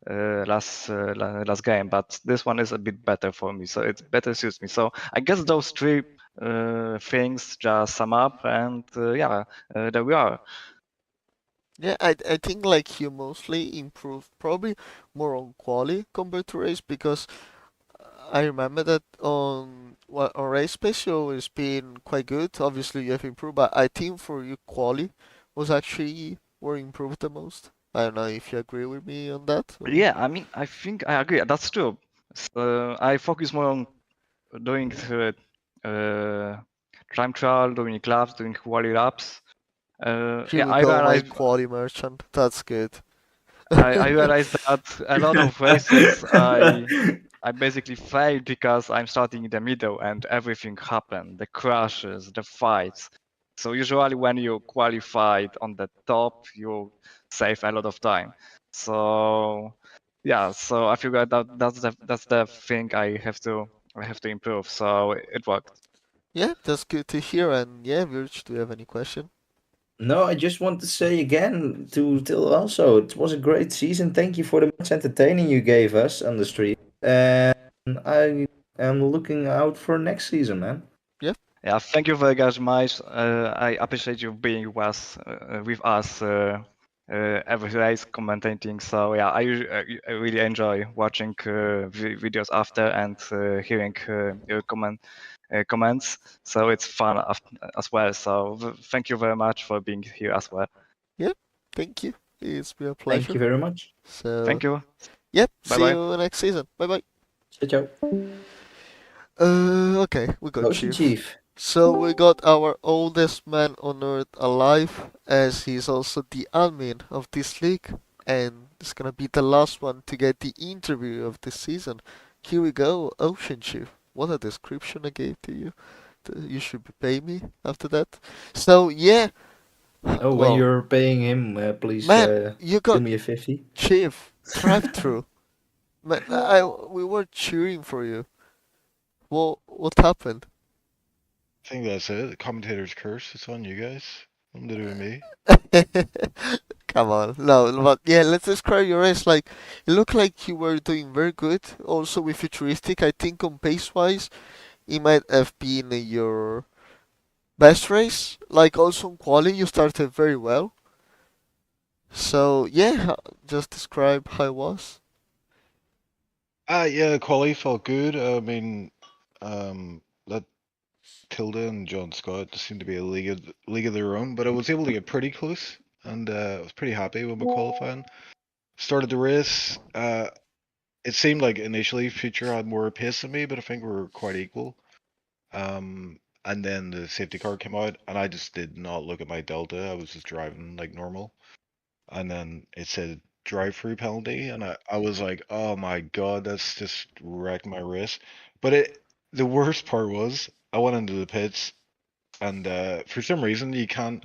last game, but this one is a bit better for me, so it better suits me. So I guess those three things just sum up, and yeah, there we are. Yeah, I think like you mostly improved probably more on quality compared to race because I remember that on race space you always been quite good. Obviously you have improved, but I think for you quality was actually where you improved the most. I don't know if you agree with me on that or Yeah, I mean, I think I agree. That's true. So I focus more on doing time trial, doing laps, doing quality laps. here Yeah, we go, my quality merchant. That's good. I realized that a lot of races I basically failed because I'm starting in the middle and everything happened. The crashes, the fights. So usually when you qualified on the top, you save a lot of time. So yeah, so I figured that that's the thing I have to improve. So it worked. Yeah, that's good to hear. And yeah, Virch, do you have any question? no, I just want to say again to Till also, it was a great season. Thank you for the much entertaining you gave us on the stream. And I am looking out for next season, man. Yeah, Yeah, thank you very much. I appreciate you being with us every race commentating. So yeah, I really enjoy watching videos after and hearing your comments. So it's fun as well. So thank you very much for being here as well. yeah. Thank you. It's been a Thank you pleasure. very much. So Thank you. yep, Bye see bye. you next season. Bye bye. Ciao, ciao. Okay, we got Ocean Chief. Chief. So we got our oldest man on earth alive, as he's also the admin of this league, and it's gonna be the last one to get the interview of this season. Here we go, Ocean Chief. What a description I gave to you. You should be paying me after that. So yeah, Oh, when well, you're paying him, please man, you give got me a 50. Chief drive-through. Man, we were cheering for you. What happened? I think that's it. The commentator's curse. It's on you guys. Nothing to do with me. Come on, no, but yeah, let's describe your race. Like, it looked like you were doing very good. Also with futuristic, I think on pace wise, it might have been your best race. Like also on quality, you started very well. So yeah, just describe how it was. Yeah, quality felt good. I mean, that Tilda and John Scott just seemed to be a league of their own, but I was able to get pretty close, and I was pretty happy with my qualifying. Started the race. It seemed like initially Future had more pace than me, but I think we were quite equal. And then the safety car came out, and I just did not look at my delta. I was just driving like normal. And then it said drive-through penalty, and I was like, oh my god, that's just wrecked my race. But the worst part was I went into the pits, and for some reason you can't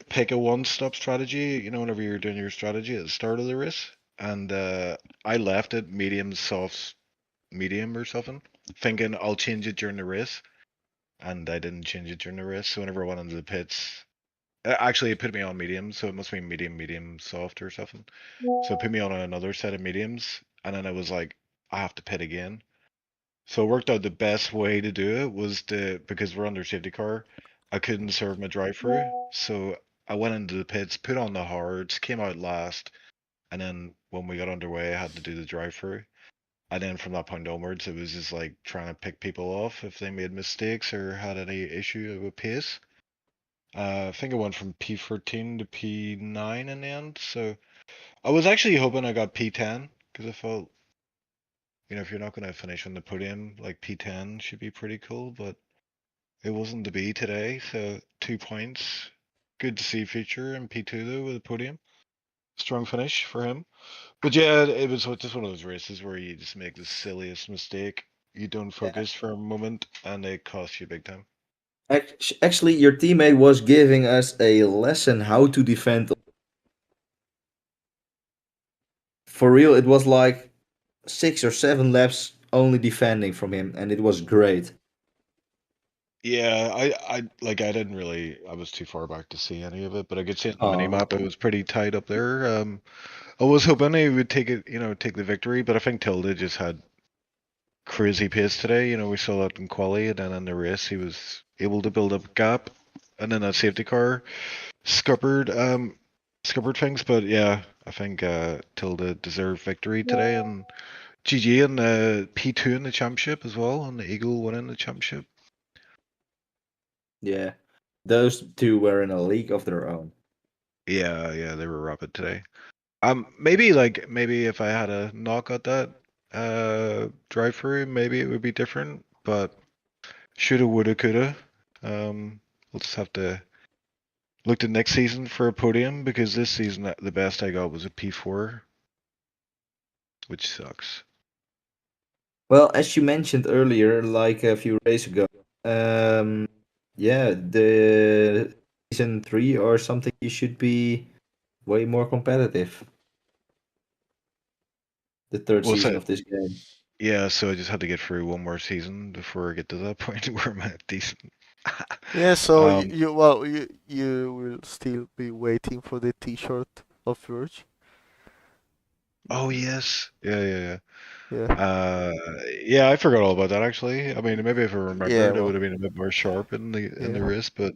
pick a one-stop strategy. You know, whenever you're doing your strategy at the start of the race, and I left it medium, softs, medium or something, thinking I'll change it during the race, and I didn't change it during the race. So whenever I went into the pits, actually it put me on medium, so it must be medium, soft or something. So it put me on another set of mediums, and then I was like, I have to pit again. So it worked out the best way to do it was because we're under safety car, I couldn't serve my drive-through, so I went into the pits, put on the hards, came out last, and then when we got underway, I had to do the drive-through. And then from that point onwards, it was just like trying to pick people off if they made mistakes or had any issue with pace. I think I went from P13 to P9 in the end, so I was actually hoping I got P10 because I felt, if you're not going to finish on the podium, like P10 should be pretty cool, but it wasn't to be today, so 2 points. Good to see Feature in P2 though with the podium. Strong finish for him. But yeah, it was just one of those races where you just make the silliest mistake. You don't focus for a moment and it costs you big time. Actually, your teammate was giving us a lesson how to defend. For real, it was like 6 or 7 laps only defending from him, and it was great. Yeah, I didn't really, I was too far back to see any of it, but I could see on the mini Oh. map it was pretty tight up there. I was hoping he would take it, take the victory, but I think Tilda just had crazy pace today. We saw that in quali, and then in the race he was able to build up a gap, and then that safety car scuppered things. But yeah, I think Tilda deserved victory today, and GG in the P2 in the championship as well, and the Eagle winning the championship. Yeah, those two were in a league of their own. Yeah, they were rapid today. Maybe if I had a knock at that drive through, maybe it would be different, but shoulda, woulda, coulda. We'll just have to look to next season for a podium, because this season the best I got was a P4, which sucks. Well, as you mentioned earlier, like a few races ago, yeah, the season 3 or something, you should be way more competitive. The third Well, season so of this game. yeah, so I just had to get through one more season before I get to that point where I'm at decent. Yeah, so Um, you will still be waiting for the T-shirt of Verge. Oh yes, yeah. Yeah, Yeah, I forgot all about that actually. I mean, maybe if I yeah. remembered, it would Well, have been a bit more sharp in the yeah, race, but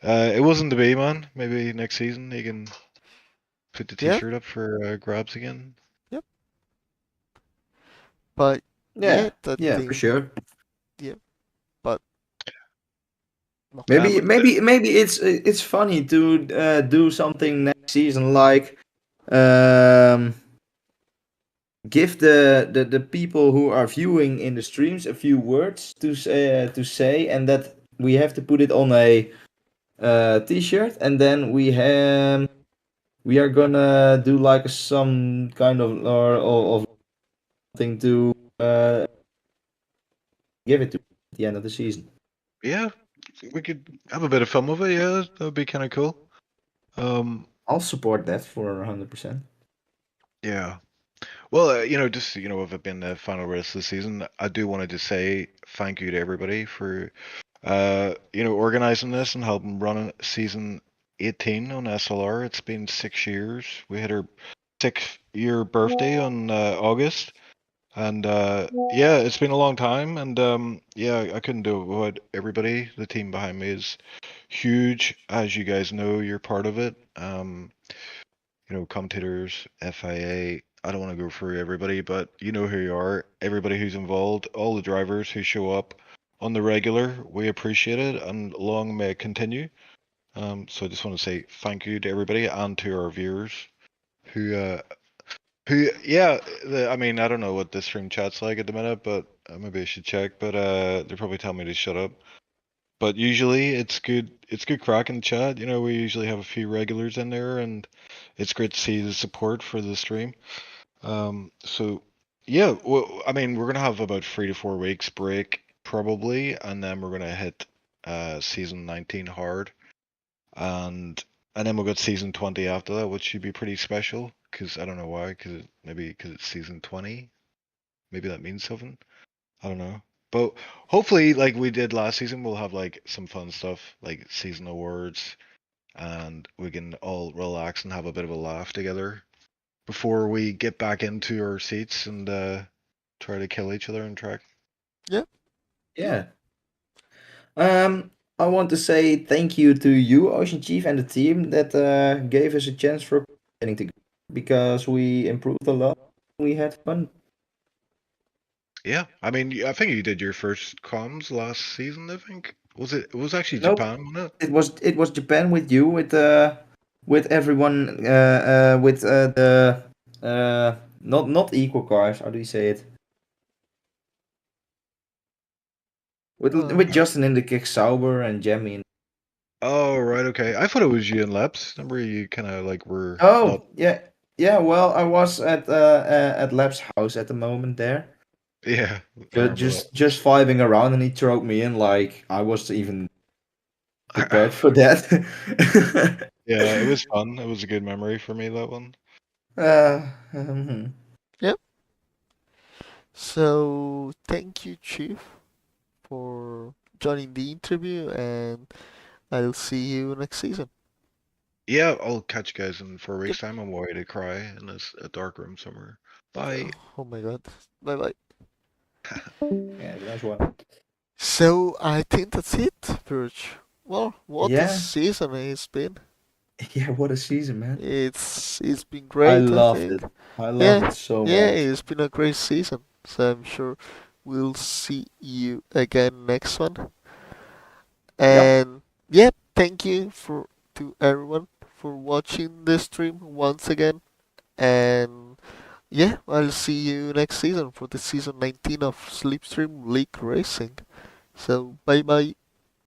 it wasn't to be, man. Maybe next season he can put the yeah, T-shirt up for grabs again. yep. But yeah, Yeah, I yeah, for think sure. yeah, but Maybe, okay. Um, maybe it's funny to do something next season, like um, give the people who are viewing in the streams a few words to say, and that we have to put it on a t-shirt, and then we are gonna do like some kind of or of thing to give it to at the end of the season. yeah, we could have a bit of fun with it. Yeah, that would be kind of cool. I'll support that for 100%. Yeah. Well, just with it being the final race of the season, I do want to just say thank you to everybody for organizing this and helping run season 18 on SLR. It's been 6 years. We had our 6-year birthday on August, and yeah, it's been a long time. And yeah, I couldn't do it without everybody. The team behind me is huge, as you guys know. You're part of it. Commentators, FIA. I don't want to go through everybody, but you know who you are. Everybody who's involved, all the drivers who show up on the regular, we appreciate it, and long may it continue. So I just want to say thank you to everybody and to our viewers yeah, I mean, I don't know what this stream chat's like at the minute, but maybe I should check, but they're probably telling me to shut up. But usually it's good crack in the chat. We usually have a few regulars in there, and it's great to see the support for the stream. So yeah, well, I mean, we're gonna have about 3 to 4 weeks break probably, and then we're gonna hit season 19 hard, and then we'll get season 20 after that, which should be pretty special. Cause I don't know why, maybe because it's season 20. maybe that means something. I don't know. But hopefully, like we did last season, we'll have like some fun stuff, like season awards, and we can all relax and have a bit of a laugh together before we get back into our seats and try to kill each other on track. Yeah. I want to say thank you to you, Ocean Chief, and the team that gave us a chance for getting together because we improved a lot. We had fun. Yeah, I mean, I think you did your first comms last season. I think it was actually Nope. Japan, wasn't it? It was Japan with you with everyone with the not equal cars. How do you say it? With Uh, Justin in the kick, Sauber and Jemmy. Oh, right, okay. I thought it was you and Leps. Remember you kind of like were Oh not. yeah. Well, I was at Lab's house at the moment there, Yeah, I but remember just vibing around, and he threw me in like I was even prepared that. for that. Yeah, it was fun. It was a good memory for me, that one. Mhm. yep. So thank you, Chief, for joining the interview, and I'll see you next season. Yeah, I'll catch you guys in 4 weeks' Yep. time. I'm away to cry in a dark room somewhere. Bye. Oh my god. Bye bye. Yeah, nice one. So I think that's it, Birch. Well, what a Yeah, season it's been. yeah. What a season, man. It's been I great, I loved think. it. I loved Yeah, it so yeah, much. it's been a great season. So I'm sure we'll see you again next one. Yep. And yeah, thank you for to everyone for watching this stream once again. And yeah, I'll see you next season for the season 19 of Slipstream League Racing. So bye bye.